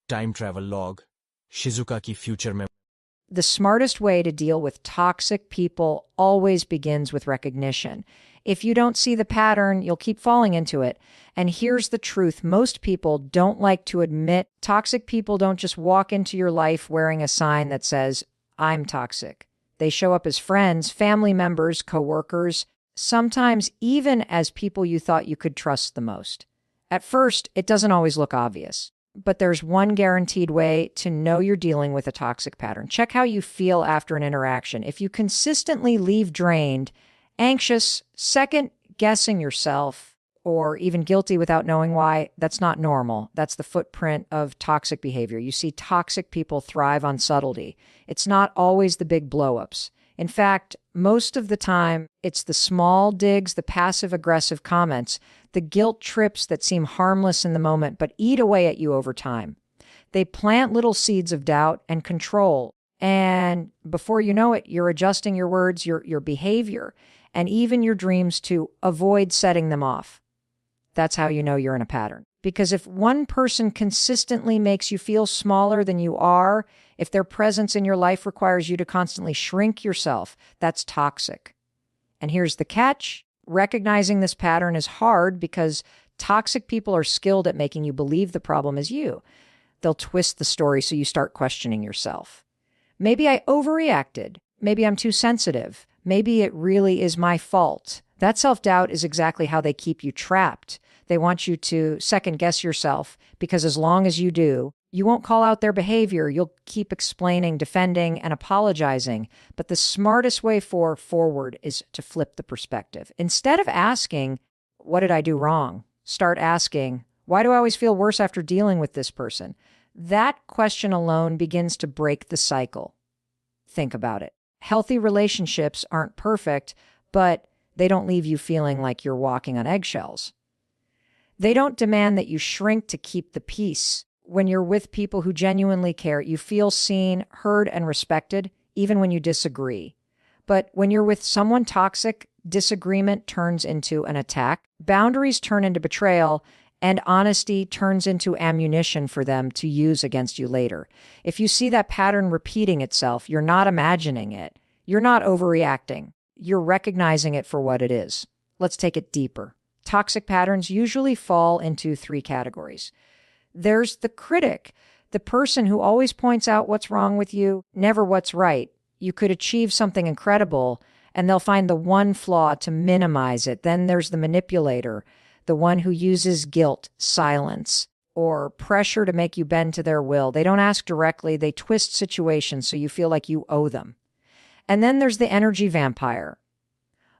Time travel log, Shizuka की फ्यूचर में। The smartest way to deal with toxic people always begins with recognition. If you don't see the pattern, you'll keep falling into it. And here's the truth. Most people don't like to admit toxic people don't just walk into your life wearing a sign that says, I'm toxic. They show up as friends, family members, coworkers, sometimes even as people you thought you could trust the most. At first, it doesn't always look obvious. But there's one guaranteed way to know you're dealing with a toxic pattern. Check how you feel after an interaction. If you consistently leave drained, anxious, second-guessing yourself, or even guilty without knowing why, that's not normal. That's the footprint of toxic behavior. You see, toxic people thrive on subtlety. It's not always the big blow-ups. In fact, most of the time, it's the small digs, the passive-aggressive comments, the guilt trips that seem harmless in the moment but eat away at you over time. They plant little seeds of doubt and control, and before you know it, you're adjusting your words, your behavior, and even your dreams to avoid setting them off. that's how you know you're in a pattern. Because if one person consistently makes you feel smaller than you are, if their presence in your life requires you to constantly shrink yourself, that's toxic. And here's the catch. Recognizing this pattern is hard because toxic people are skilled at making you believe the problem is you. They'll twist the story so you start questioning yourself. Maybe I overreacted. Maybe I'm too sensitive. Maybe it really is my fault. That self-doubt is exactly how they keep you trapped. They want you to second-guess yourself because as long as you do, you won't call out their behavior. You'll keep explaining, defending, and apologizing. But the smartest way forward is to flip the perspective. Instead of asking, what did I do wrong? Start asking, why do I always feel worse after dealing with this person? That question alone begins to break the cycle. Think about it. Healthy relationships aren't perfect, but they don't leave you feeling like you're walking on eggshells. They don't demand that you shrink to keep the peace. When you're with people who genuinely care, you feel seen, heard, and respected, even when you disagree. But when you're with someone toxic, disagreement turns into an attack, boundaries turn into betrayal, and honesty turns into ammunition for them to use against you later. If you see that pattern repeating itself, you're not imagining it. You're not overreacting. You're recognizing it for what it is. Let's take it deeper. Toxic patterns usually fall into 3 categories. There's the critic, the person who always points out what's wrong with you, never what's right. You could achieve something incredible, and they'll find the one flaw to minimize it. Then there's the manipulator, the one who uses guilt, silence, or pressure to make you bend to their will. They don't ask directly. They twist situations so you feel like you owe them. And then there's the energy vampire,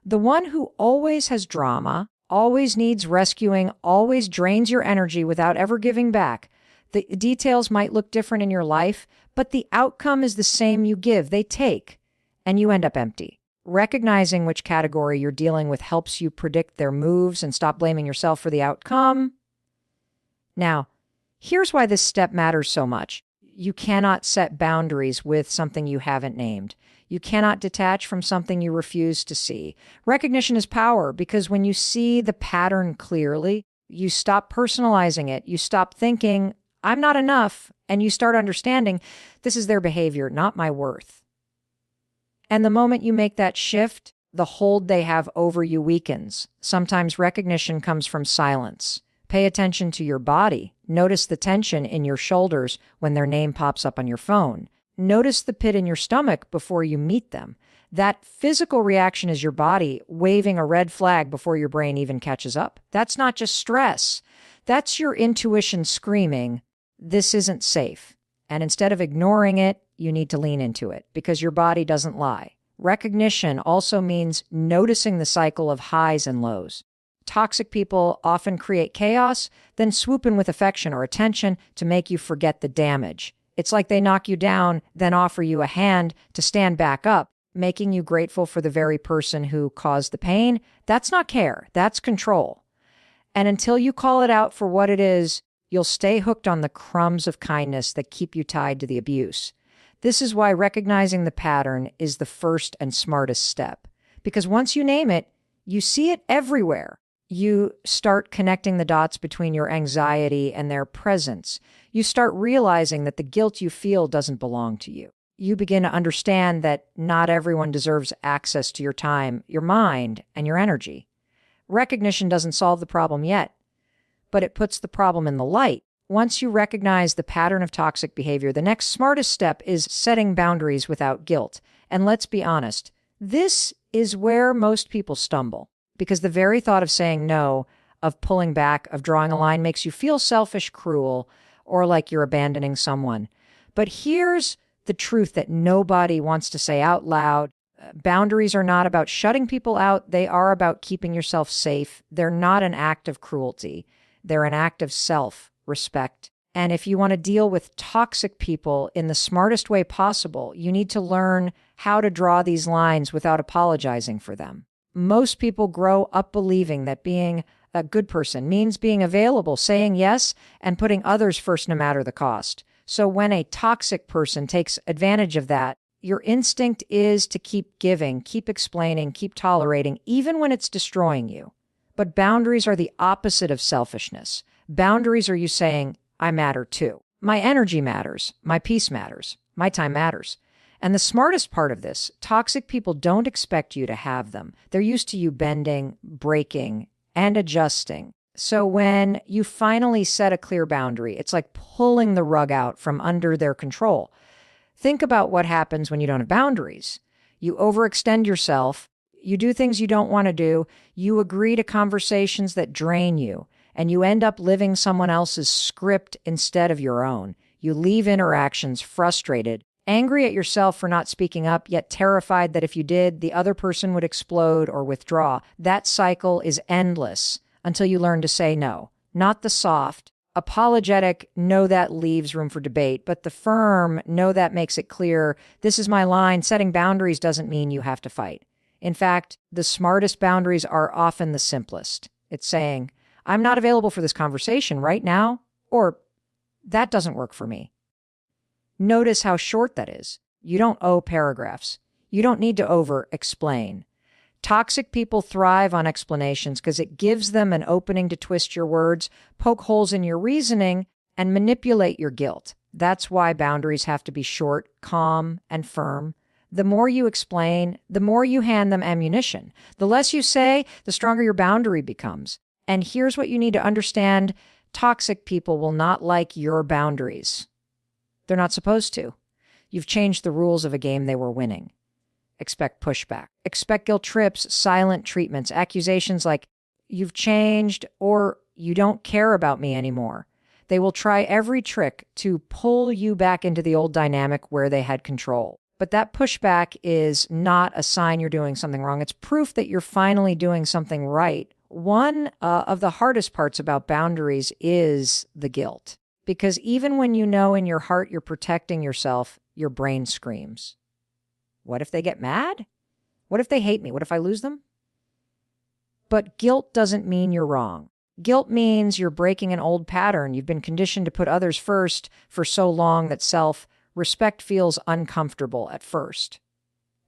the one who always has drama, always needs rescuing, always drains your energy without ever giving back. The details might look different in your life, but the outcome is the same. You give, they take, and you end up empty. Recognizing which category you're dealing with helps you predict their moves and stop blaming yourself for the outcome. Now, here's why this step matters so much. You cannot set boundaries with something you haven't named. You cannot detach from something you refuse to see. Recognition is power because when you see the pattern clearly, you stop personalizing it. You stop thinking, I'm not enough, and you start understanding this is their behavior, not my worth. And the moment you make that shift, the hold they have over you weakens. Sometimes recognition comes from silence. Pay attention to your body. Notice the tension in your shoulders when their name pops up on your phone. Notice the pit in your stomach before you meet them. That physical reaction is your body waving a red flag before your brain even catches up. That's not just stress. That's your intuition screaming, this isn't safe. And instead of ignoring it, you need to lean into it because your body doesn't lie. Recognition also means noticing the cycle of highs and lows. Toxic people often create chaos, then swoop in with affection or attention to make you forget the damage. It's like they knock you down, then offer you a hand to stand back up, making you grateful for the very person who caused the pain. That's not care. That's control. And until you call it out for what it is, you'll stay hooked on the crumbs of kindness that keep you tied to the abuse. This is why recognizing the pattern is the first and smartest step. Because once you name it, you see it everywhere. You start connecting the dots between your anxiety and their presence. You start realizing that the guilt you feel doesn't belong to you. You begin to understand that not everyone deserves access to your time, your mind, and your energy. Recognition doesn't solve the problem yet, but it puts the problem in the light. Once you recognize the pattern of toxic behavior, the next smartest step is setting boundaries without guilt. And let's be honest, this is where most people stumble. Because the very thought of saying no, of pulling back, of drawing a line makes you feel selfish, cruel, or like you're abandoning someone. But here's the truth that nobody wants to say out loud. Boundaries are not about shutting people out. They are about keeping yourself safe. They're not an act of cruelty. They're an act of self-respect. And if you want to deal with toxic people in the smartest way possible, you need to learn how to draw these lines without apologizing for them. Most people grow up believing that being a good person means being available, saying yes, and putting others first no matter the cost. So when a toxic person takes advantage of that, your instinct is to keep giving, keep explaining, keep tolerating, even when it's destroying you. But boundaries are the opposite of selfishness. Boundaries are you saying, I matter too. My energy matters. My peace matters. My time matters. And the smartest part of this, toxic people don't expect you to have them. They're used to you bending, breaking, and adjusting. So when you finally set a clear boundary, it's like pulling the rug out from under their control. Think about what happens when you don't have boundaries. You overextend yourself. You do things you don't want to do. You agree to conversations that drain you, and you end up living someone else's script instead of your own. You leave interactions frustrated, angry at yourself for not speaking up, yet terrified that if you did, the other person would explode or withdraw. That cycle is endless until you learn to say no. Not the soft, apologetic, no, that leaves room for debate, but the firm, no, that makes it clear, this is my line. Setting boundaries doesn't mean you have to fight. In fact, the smartest boundaries are often the simplest. It's saying, I'm not available for this conversation right now, or that doesn't work for me. Notice how short that is. You don't owe paragraphs. You don't need to over-explain. Toxic people thrive on explanations because it gives them an opening to twist your words, poke holes in your reasoning, and manipulate your guilt. That's why boundaries have to be short, calm, and firm. The more you explain, the more you hand them ammunition. The less you say, the stronger your boundary becomes. And here's what you need to understand. Toxic people will not like your boundaries. They're not supposed to. You've changed the rules of a game they were winning. Expect pushback. Expect guilt trips, silent treatments, accusations like, you've changed or you don't care about me anymore. They will try every trick to pull you back into the old dynamic where they had control. But that pushback is not a sign you're doing something wrong. It's proof that you're finally doing something right. One of the hardest parts about boundaries is the guilt. Because even when you know in your heart you're protecting yourself, your brain screams. What if they get mad? What if they hate me? What if I lose them? But guilt doesn't mean you're wrong. Guilt means you're breaking an old pattern. You've been conditioned to put others first for so long that self-respect feels uncomfortable at first.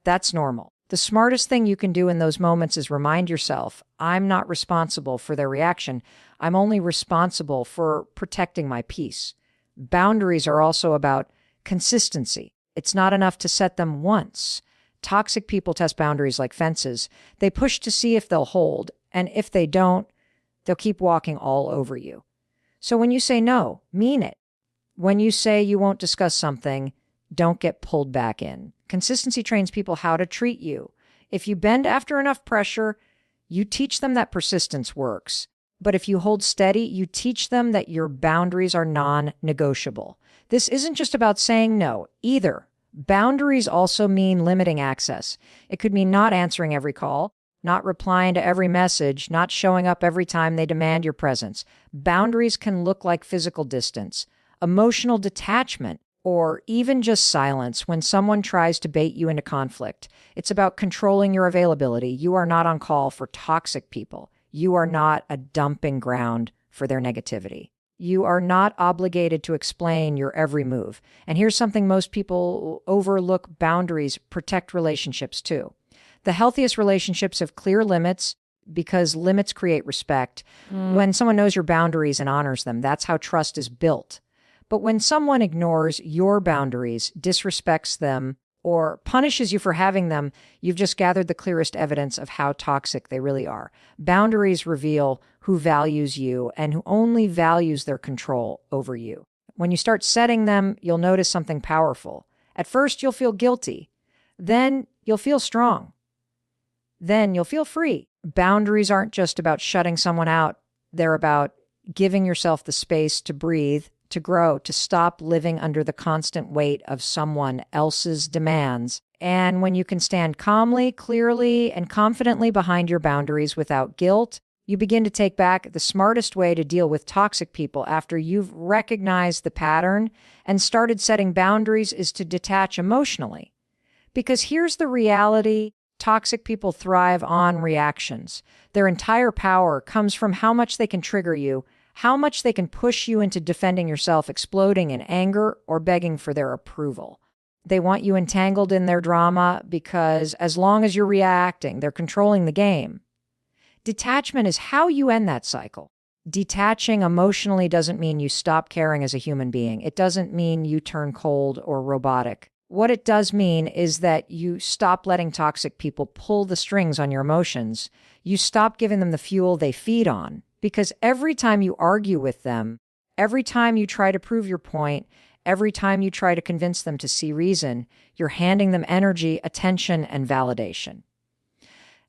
That's normal. The smartest thing you can do in those moments is remind yourself, I'm not responsible for their reaction. I'm only responsible for protecting my peace. Boundaries are also about consistency. It's not enough to set them once. Toxic people test boundaries like fences. They push to see if they'll hold, and if they don't, they'll keep walking all over you. So when you say no, mean it. When you say you won't discuss something, don't get pulled back in. Consistency trains people how to treat you. If you bend after enough pressure, you teach them that persistence works. But if you hold steady, you teach them that your boundaries are non-negotiable. This isn't just about saying no either. Boundaries also mean limiting access. It could mean not answering every call, not replying to every message, not showing up every time they demand your presence. Boundaries can look like physical distance, emotional detachment, or even just silence when someone tries to bait you into conflict. It's about controlling your availability. You are not on call for toxic people. You are not a dumping ground for their negativity. You are not obligated to explain your every move. And here's something most people overlook: boundaries protect relationships too. The healthiest relationships have clear limits because limits create respect. When someone knows your boundaries and honors them, that's how trust is built. But when someone ignores your boundaries, disrespects them, or punishes you for having them, you've just gathered the clearest evidence of how toxic they really are. Boundaries reveal who values you and who only values their control over you. When you start setting them, you'll notice something powerful. At first, you'll feel guilty. Then you'll feel strong. Then you'll feel free. Boundaries aren't just about shutting someone out. They're about giving yourself the space to breathe, to grow, to stop living under the constant weight of someone else's demands. And when you can stand calmly, clearly, and confidently behind your boundaries without guilt, you begin to take back. The smartest way to deal with toxic people after you've recognized the pattern and started setting boundaries is to detach emotionally. Because here's the reality: toxic people thrive on reactions. Their entire power comes from how much they can trigger you, how much they can push you into defending yourself, exploding in anger, or begging for their approval. They want you entangled in their drama because as long as you're reacting, they're controlling the game. Detachment is how you end that cycle. Detaching emotionally doesn't mean you stop caring as a human being. It doesn't mean you turn cold or robotic. What it does mean is that you stop letting toxic people pull the strings on your emotions. You stop giving them the fuel they feed on. Because every time you argue with them, every time you try to prove your point, every time you try to convince them to see reason, you're handing them energy, attention, and validation.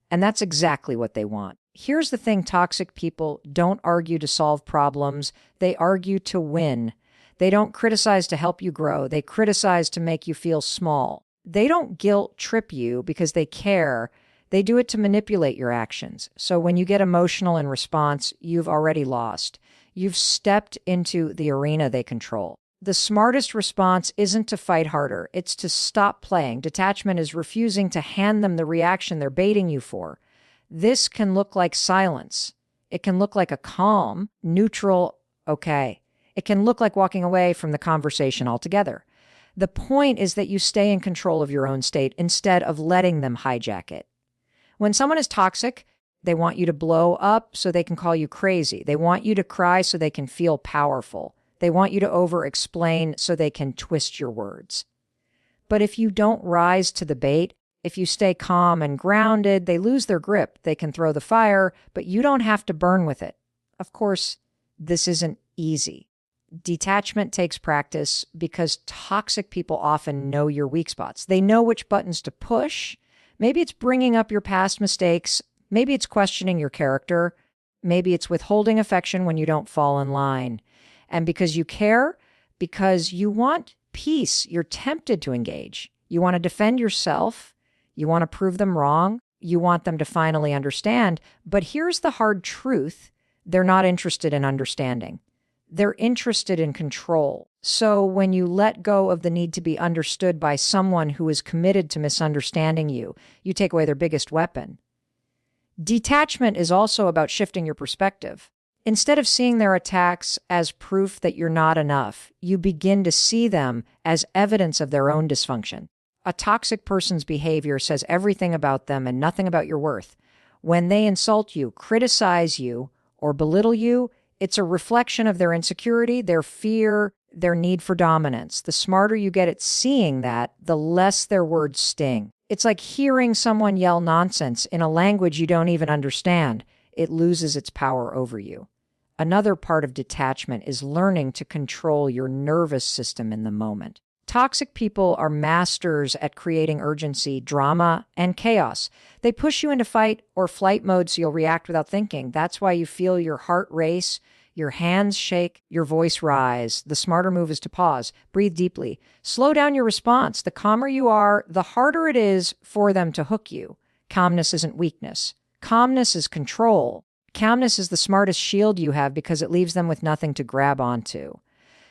And that's exactly what they want. Here's the thing, toxic people don't argue to solve problems. They argue to win. They don't criticize to help you grow. They criticize to make you feel small. They don't guilt trip you because they care. They do it to manipulate your actions. So when you get emotional in response, you've already lost. You've stepped into the arena they control. The smartest response isn't to fight harder. It's to stop playing. Detachment is refusing to hand them the reaction they're baiting you for. This can look like silence. It can look like a calm, neutral, okay. It can look like walking away from the conversation altogether. The point is that you stay in control of your own state instead of letting them hijack it. When someone is toxic, they want you to blow up so they can call you crazy. They want you to cry so they can feel powerful. They want you to over-explain so they can twist your words. But if you don't rise to the bait, if you stay calm and grounded, they lose their grip. They can throw the fire, but you don't have to burn with it. Of course, this isn't easy. Detachment takes practice because toxic people often know your weak spots. They know which buttons to push. Maybe it's bringing up your past mistakes. Maybe it's questioning your character. Maybe it's withholding affection when you don't fall in line. And because you care, because you want peace, you're tempted to engage. You want to defend yourself. You want to prove them wrong. You want them to finally understand. But here's the hard truth. They're not interested in understanding. They're interested in control. So when you let go of the need to be understood by someone who is committed to misunderstanding you, you take away their biggest weapon. Detachment is also about shifting your perspective. Instead of seeing their attacks as proof that you're not enough, you begin to see them as evidence of their own dysfunction. A toxic person's behavior says everything about them and nothing about your worth. When they insult you, criticize you, or belittle you, it's a reflection of their insecurity, their fear, their need for dominance. The smarter you get at seeing that, the less their words sting. It's like hearing someone yell nonsense in a language you don't even understand. It loses its power over you. Another part of detachment is learning to control your nervous system in the moment. Toxic people are masters at creating urgency, drama, and chaos. They push you into fight or flight mode so you'll react without thinking. That's why you feel your heart race, your hands shake, your voice rise. The smarter move is to pause, breathe deeply, slow down your response. The calmer you are, the harder it is for them to hook you. Calmness isn't weakness. Calmness is control. Calmness is the smartest shield you have because it leaves them with nothing to grab onto.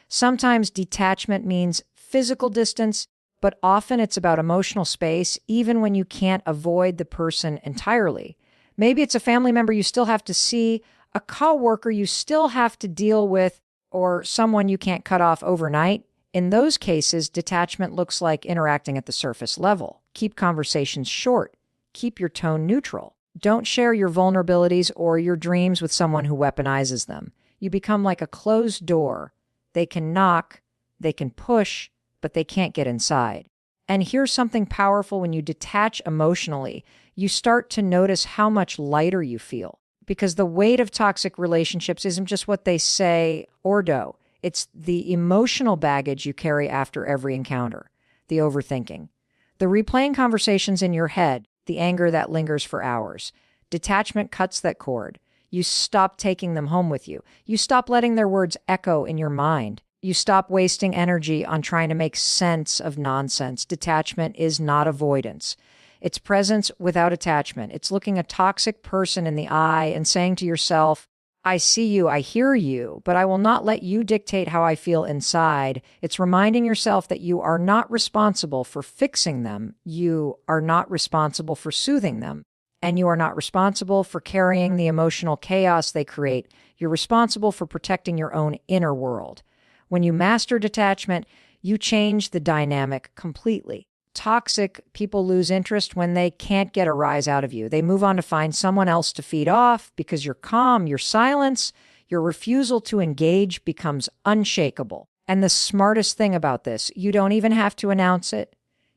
Sometimes detachment means physical distance, but often it's about emotional space, even when you can't avoid the person entirely. Maybe it's a family member you still have to see, a coworker you still have to deal with, or someone you can't cut off overnight. In those cases, detachment looks like interacting at the surface level. Keep conversations short. Keep your tone neutral. Don't share your vulnerabilities or your dreams with someone who weaponizes them. You become like a closed door. They can knock, they can push, but they can't get inside. And here's something powerful: when you detach emotionally, you start to notice how much lighter you feel. Because the weight of toxic relationships isn't just what they say or do. It's the emotional baggage you carry after every encounter, the overthinking, the replaying conversations in your head, the anger that lingers for hours. Detachment cuts that cord. You stop taking them home with you. You stop letting their words echo in your mind. You stop wasting energy on trying to make sense of nonsense. Detachment is not avoidance. It's presence without attachment. It's looking a toxic person in the eye and saying to yourself, I see you, I hear you, but I will not let you dictate how I feel inside. It's reminding yourself that you are not responsible for fixing them. You are not responsible for soothing them. And you are not responsible for carrying the emotional chaos they create. You're responsible for protecting your own inner world. When you master detachment, you change the dynamic completely. Toxic people lose interest when they can't get a rise out of you. They move on to find someone else to feed off because your calm, your silence, your refusal to engage becomes unshakable. And the smartest thing about this, you don't even have to announce it.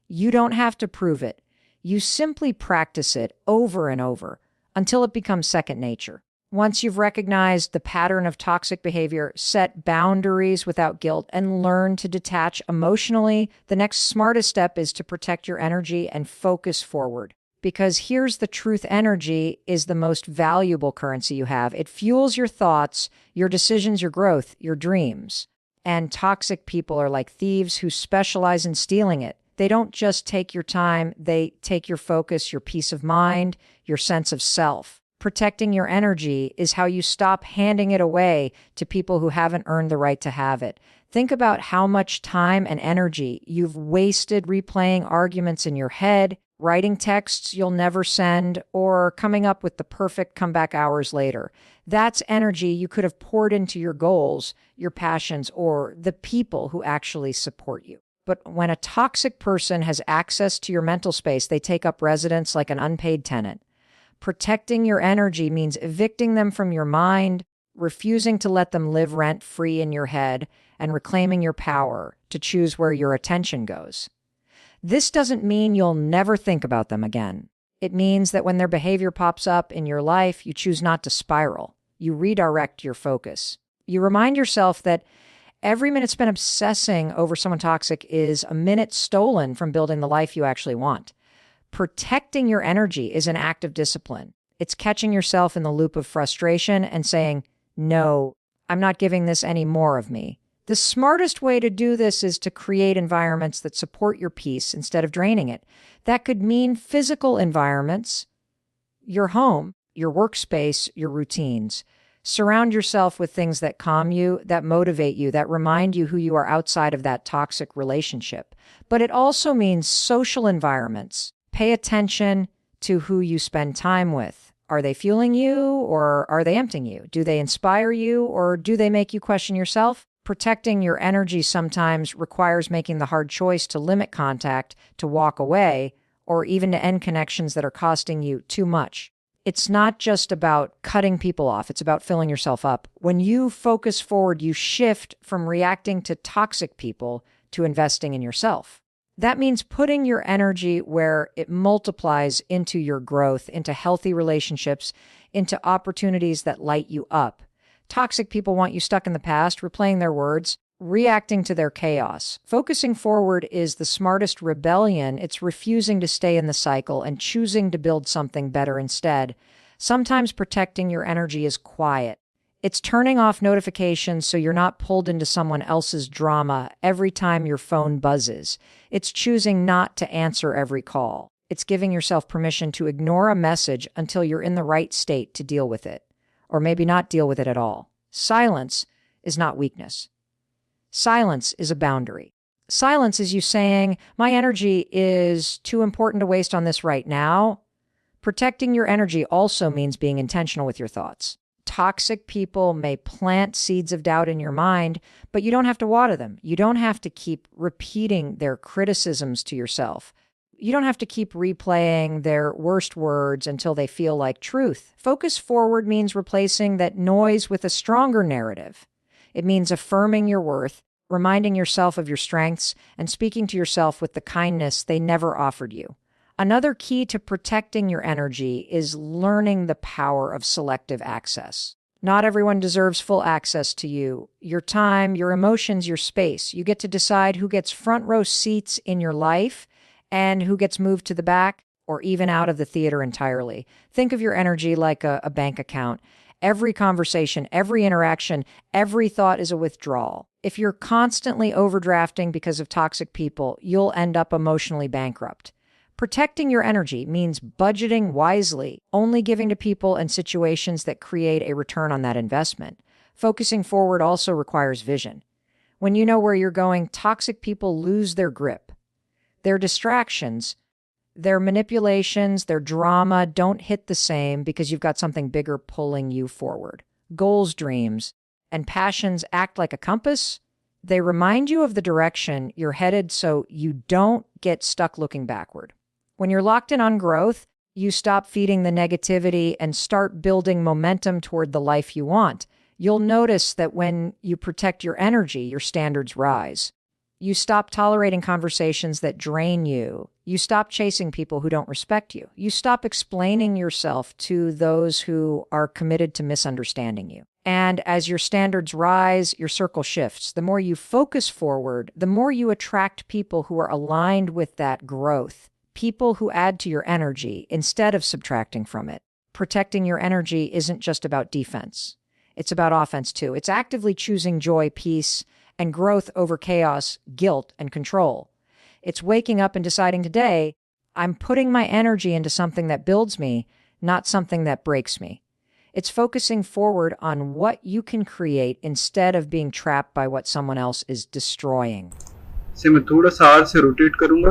You don't have to prove it. You simply practice it over and over until it becomes second nature. Once you've recognized the pattern of toxic behavior, set boundaries without guilt, and learn to detach emotionally, the next smartest step is to protect your energy and focus forward. Because here's the truth: energy is the most valuable currency you have. It fuels your thoughts, your decisions, your growth, your dreams. And toxic people are like thieves who specialize in stealing it. They don't just take your time, they take your focus, your peace of mind, your sense of self. Protecting your energy is how you stop handing it away to people who haven't earned the right to have it. Think about how much time and energy you've wasted replaying arguments in your head, writing texts you'll never send, or coming up with the perfect comeback hours later. That's energy you could have poured into your goals, your passions, or the people who actually support you. But when a toxic person has access to your mental space, they take up residence like an unpaid tenant. Protecting your energy means evicting them from your mind, refusing to let them live rent-free in your head, and reclaiming your power to choose where your attention goes. This doesn't mean you'll never think about them again. It means that when their behavior pops up in your life, you choose not to spiral. You redirect your focus. You remind yourself that every minute spent obsessing over someone toxic is a minute stolen from building the life you actually want. Protecting your energy is an act of discipline. It's catching yourself in the loop of frustration and saying, no, I'm not giving this any more of me. The smartest way to do this is to create environments that support your peace instead of draining it. That could mean physical environments, your home, your workspace, your routines. Surround yourself with things that calm you, that motivate you, that remind you who you are outside of that toxic relationship. But it also means social environments. Pay attention to who you spend time with. Are they fueling you or are they emptying you? Do they inspire you or do they make you question yourself? Protecting your energy sometimes requires making the hard choice to limit contact, to walk away, or even to end connections that are costing you too much. It's not just about cutting people off. It's about filling yourself up. When you focus forward, you shift from reacting to toxic people to investing in yourself. That means putting your energy where it multiplies into your growth, into healthy relationships, into opportunities that light you up. Toxic people want you stuck in the past, replaying their words, reacting to their chaos. Focusing forward is the smartest rebellion. It's refusing to stay in the cycle and choosing to build something better instead. Sometimes protecting your energy is quiet. It's turning off notifications so you're not pulled into someone else's drama every time your phone buzzes. It's choosing not to answer every call. It's giving yourself permission to ignore a message until you're in the right state to deal with it, or maybe not deal with it at all. Silence is not weakness. Silence is a boundary. Silence is you saying, my energy is too important to waste on this right now. Protecting your energy also means being intentional with your thoughts. Toxic people may plant seeds of doubt in your mind, but you don't have to water them. You don't have to keep repeating their criticisms to yourself. You don't have to keep replaying their worst words until they feel like truth. Focus forward means replacing that noise with a stronger narrative. It means affirming your worth, reminding yourself of your strengths, and speaking to yourself with the kindness they never offered you. Another key to protecting your energy is learning the power of selective access. Not everyone deserves full access to you, your time, your emotions, your space. You get to decide who gets front row seats in your life and who gets moved to the back or even out of the theater entirely. Think of your energy like a bank account. Every conversation, every interaction, every thought is a withdrawal. If you're constantly overdrafting because of toxic people, you'll end up emotionally bankrupt. Protecting your energy means budgeting wisely, only giving to people and situations that create a return on that investment. Focusing forward also requires vision. When you know where you're going, toxic people lose their grip. Their distractions, their manipulations, their drama don't hit the same because you've got something bigger pulling you forward. Goals, dreams, and passions act like a compass. They remind you of the direction you're headed so you don't get stuck looking backward. When you're locked in on growth, you stop feeding the negativity and start building momentum toward the life you want. You'll notice that when you protect your energy, your standards rise. You stop tolerating conversations that drain you. You stop chasing people who don't respect you. You stop explaining yourself to those who are committed to misunderstanding you. And as your standards rise, your circle shifts. The more you focus forward, the more you attract people who are aligned with that growth, people who add to your energy instead of subtracting from it. Protecting your energy isn't just about defense. It's about offense too. It's actively choosing joy, peace, and growth over chaos, guilt, and control. It's waking up and deciding today, I'm putting my energy into something that builds me, not something that breaks me. It's focusing forward on what you can create instead of being trapped by what someone else is destroying. से मैं थोड़ा सा are से rotate करूंगा।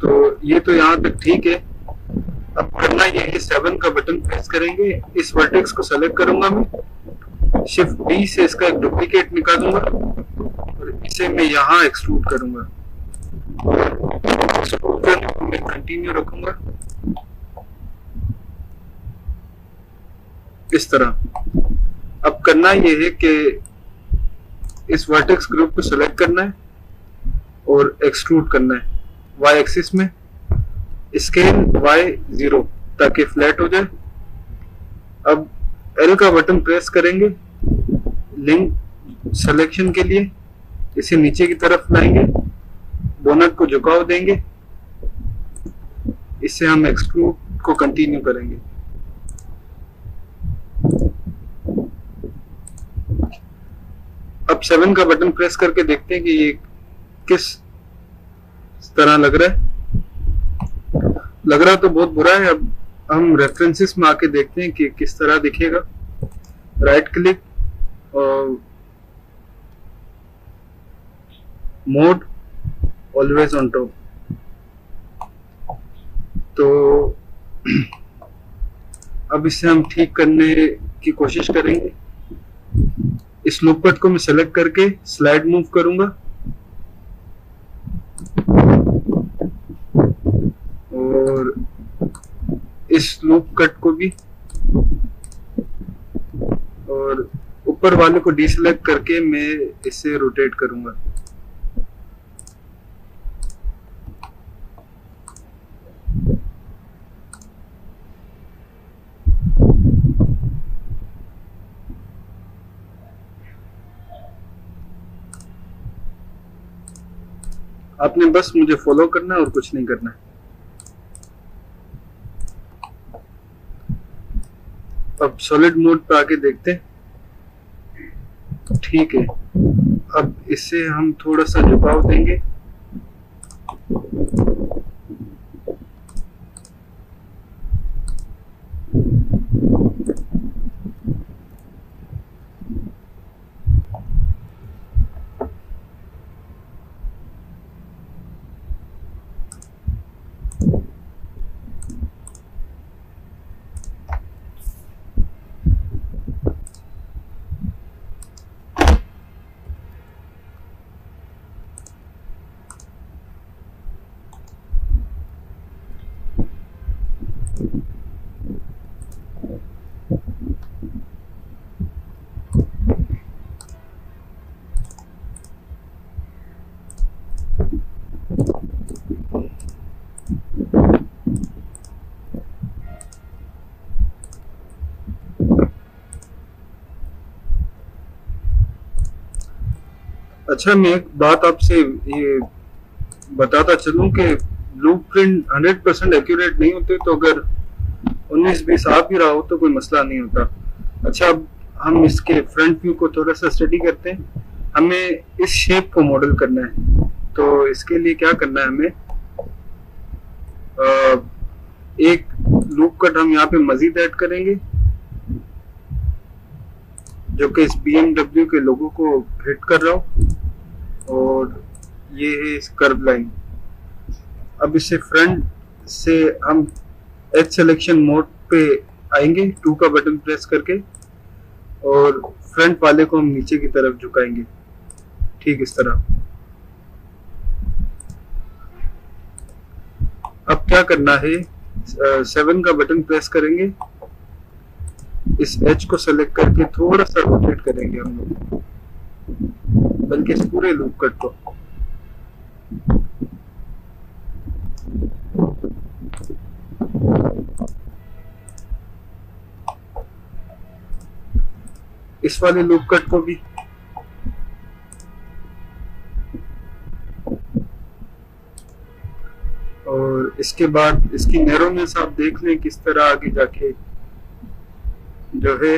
तो ये तो यहाँ तक ठीक है। अब करना ये है 7 का बटन प्रेस करेंगे, इस वर्टेक्स को सेलेक्ट करूंगा मैं, शिफ्ट डी से इसका एक डुप्लीकेट निकालूंगा और इसे मैं यहाँ एक्सट्रूड करूंगा। मैं कंटिन्यू रखूंगा इस तरह। अब करना ये है कि इस वर्टेक्स ग्रुप को सेलेक्ट करना है और एक्सट्रूड करना है वाई एक्सिस में, स्केल Y0 ताकि फ्लैट हो जाए। अब L का बटन प्रेस करेंगे लिंक सिलेक्शन के लिए, इसे नीचे की तरफ लाएंगे, बोनट को झुकाव देंगे, इससे हम एक्सट्रूड को कंटिन्यू करेंगे। अब 7 का बटन प्रेस करके देखते हैं कि ये किस तरह लग रहा है। लग रहा तो बहुत बुरा है। अब हम रेफरेंसेस में आके देखते हैं कि किस तरह दिखेगा। राइट क्लिक और मोड ऑलवेज ऑन टॉप। तो अब इसे हम ठीक करने की कोशिश करेंगे। इस लूप कट को मैं सेलेक्ट करके स्लाइड मूव करूंगा और इस लूप कट को भी, और ऊपर वाले को डीसेलेक्ट करके मैं इसे रोटेट करूंगा। आपने बस मुझे फॉलो करना है और कुछ नहीं करना है। अब सॉलिड मोड पे आके देखते हैं। ठीक है, अब इससे हम थोड़ा सा झुकाव देंगे। अच्छा, मैं एक बात आपसे ये बताता चलूं कि ब्लूप्रिंट 100% एक्यूरेट नहीं होते, तो अगर 19-20 आ भी रहा हो तो कोई मसला नहीं होता। अच्छा, अब हम इसके फ्रंट व्यू को थोड़ा सा स्टडी करते हैं। हमें इस शेप को मॉडल करना है, तो इसके लिए क्या करना है, हमें एक लूप कट हम यहाँ पे मजीद ऐड करेंगे जो कि इस BMW के लोगो को हिट कर रहा हो, और ये है इस कर्व लाइन। अब इसे फ्रंट से हम एज सिलेक्शन मोड पे आएंगे 2 का बटन प्रेस करके, और फ्रंट वाले को हम नीचे की तरफ झुकाएंगे, ठीक इस तरह। अब क्या करना है, 7 का बटन प्रेस करेंगे, इस एज को सेलेक्ट करके थोड़ा सा रोटेट करेंगे हम लोग, बल्कि इस पूरे लूप कट को। इस वाले लूप कट को भी। और इसके बाद इसकी नैरोनेस आप देख लें किस तरह आगे जाके जो है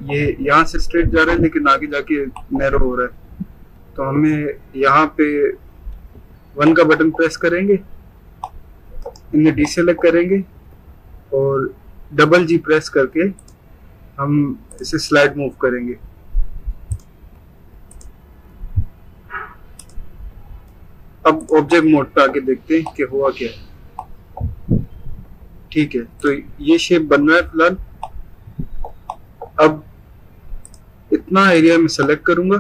ये यहाँ से स्ट्रेट जा रहा है लेकिन आगे जाके नैरो हो रहा है। तो हमें यहाँ पे 1 का बटन प्रेस करेंगे, इन्हें डीसेलेक्ट करेंगे और डबल जी प्रेस करके हम इसे स्लाइड मूव करेंगे। अब ऑब्जेक्ट मोड पे आके देखते हैं कि हुआ क्या है। ठीक है, तो ये शेप बन रहा है फिलहाल। अब इतना एरिया में सेलेक्ट करूंगा,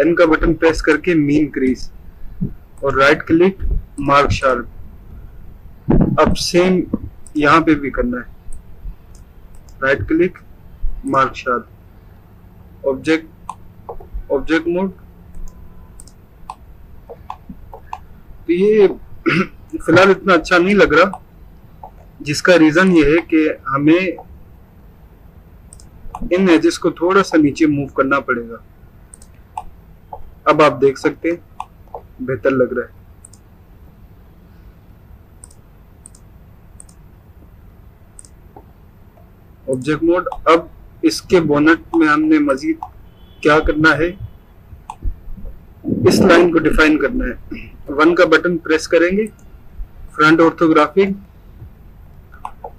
एन का बटन प्रेस करके मीन क्रीज और राइट क्लिक मार्क शार्प। अब सेम यहां पे भी करना है, right click mark sharp, object mode. तो ये फिलहाल इतना अच्छा नहीं लग रहा, जिसका रीजन ये है कि हमें इन एजेस को थोड़ा सा नीचे मूव करना पड़ेगा। अब आप देख सकते हैं बेहतर लग रहा है। Object mode. अब इसके बोनट में हमने मजीद क्या करना है, इस लाइन को डिफाइन करना है। 1 का बटन प्रेस करेंगे, फ्रंट ऑर्थोग्राफिक,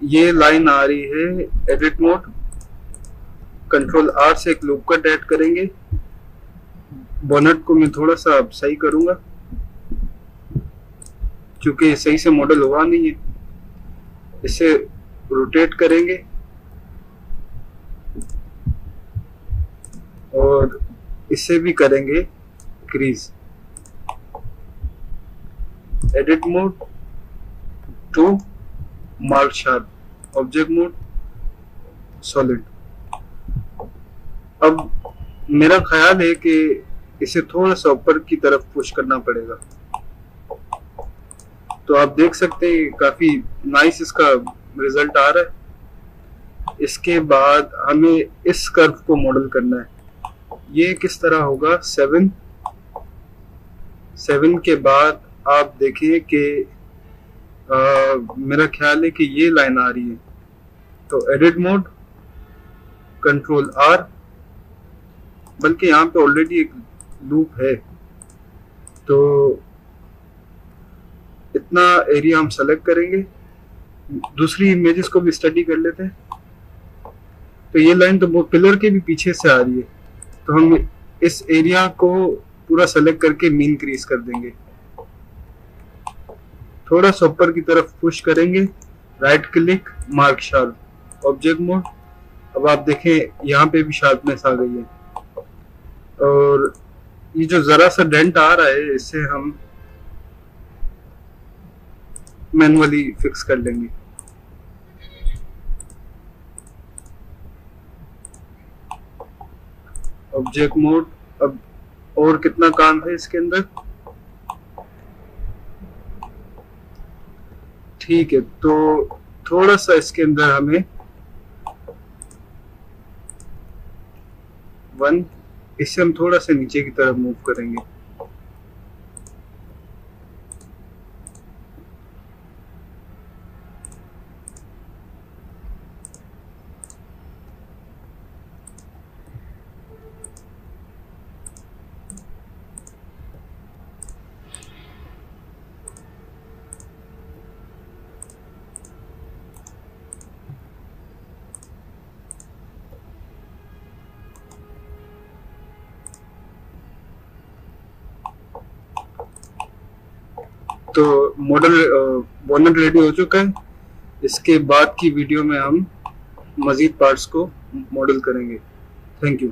ये लाइन आ रही है एडिट मोड, कंट्रोल आर से एक लूप कट ऐड करेंगे। बोनट को मैं थोड़ा सा सही करूंगा क्योंकि सही से मॉडल हुआ नहीं है। इसे रोटेट करेंगे और इसे भी करेंगे crease. Edit mode to mark sharp, object mode solid. अब मेरा ख्याल है कि इसे थोड़ा सा ऊपर की तरफ पुश करना पड़ेगा। तो आप देख सकते हैं काफी नाइस इसका रिजल्ट आ रहा है। इसके बाद हमें इस कर्व को मॉडल करना है। ये किस तरह होगा, 7 के बाद आप देखें कि मेरा ख्याल है कि ये लाइन आ रही है। तो एडिट मोड, कंट्रोल आर, बल्कि यहाँ पे ऑलरेडी एक लूप है तो इतना एरिया हम सेलेक्ट करेंगे। दूसरी इमेजेस को भी स्टडी कर लेते हैं। तो ये लाइन तो वो पिलर के भी पीछे से आ रही है, तो हम इस एरिया को पूरा सेलेक्ट करके मीन क्रीज कर देंगे। थोड़ा सा ऊपर की तरफ पुश करेंगे, right click mark sharp, object mode. अब आप देखें यहाँ पे भी शार्पनेस आ गई है और ये जो जरा सा डेंट आ रहा है इसे हम मैनुअली फिक्स कर लेंगे। Object mode. अब और कितना काम है इसके अंदर, ठीक है। तो थोड़ा सा इसके अंदर हमें 1, इससे हम थोड़ा सा नीचे की तरफ मूव करेंगे। तो मॉडल बोनट रेडी हो चुका है। इसके बाद की वीडियो में हम मजीद पार्ट्स को मॉडल करेंगे। Thank you.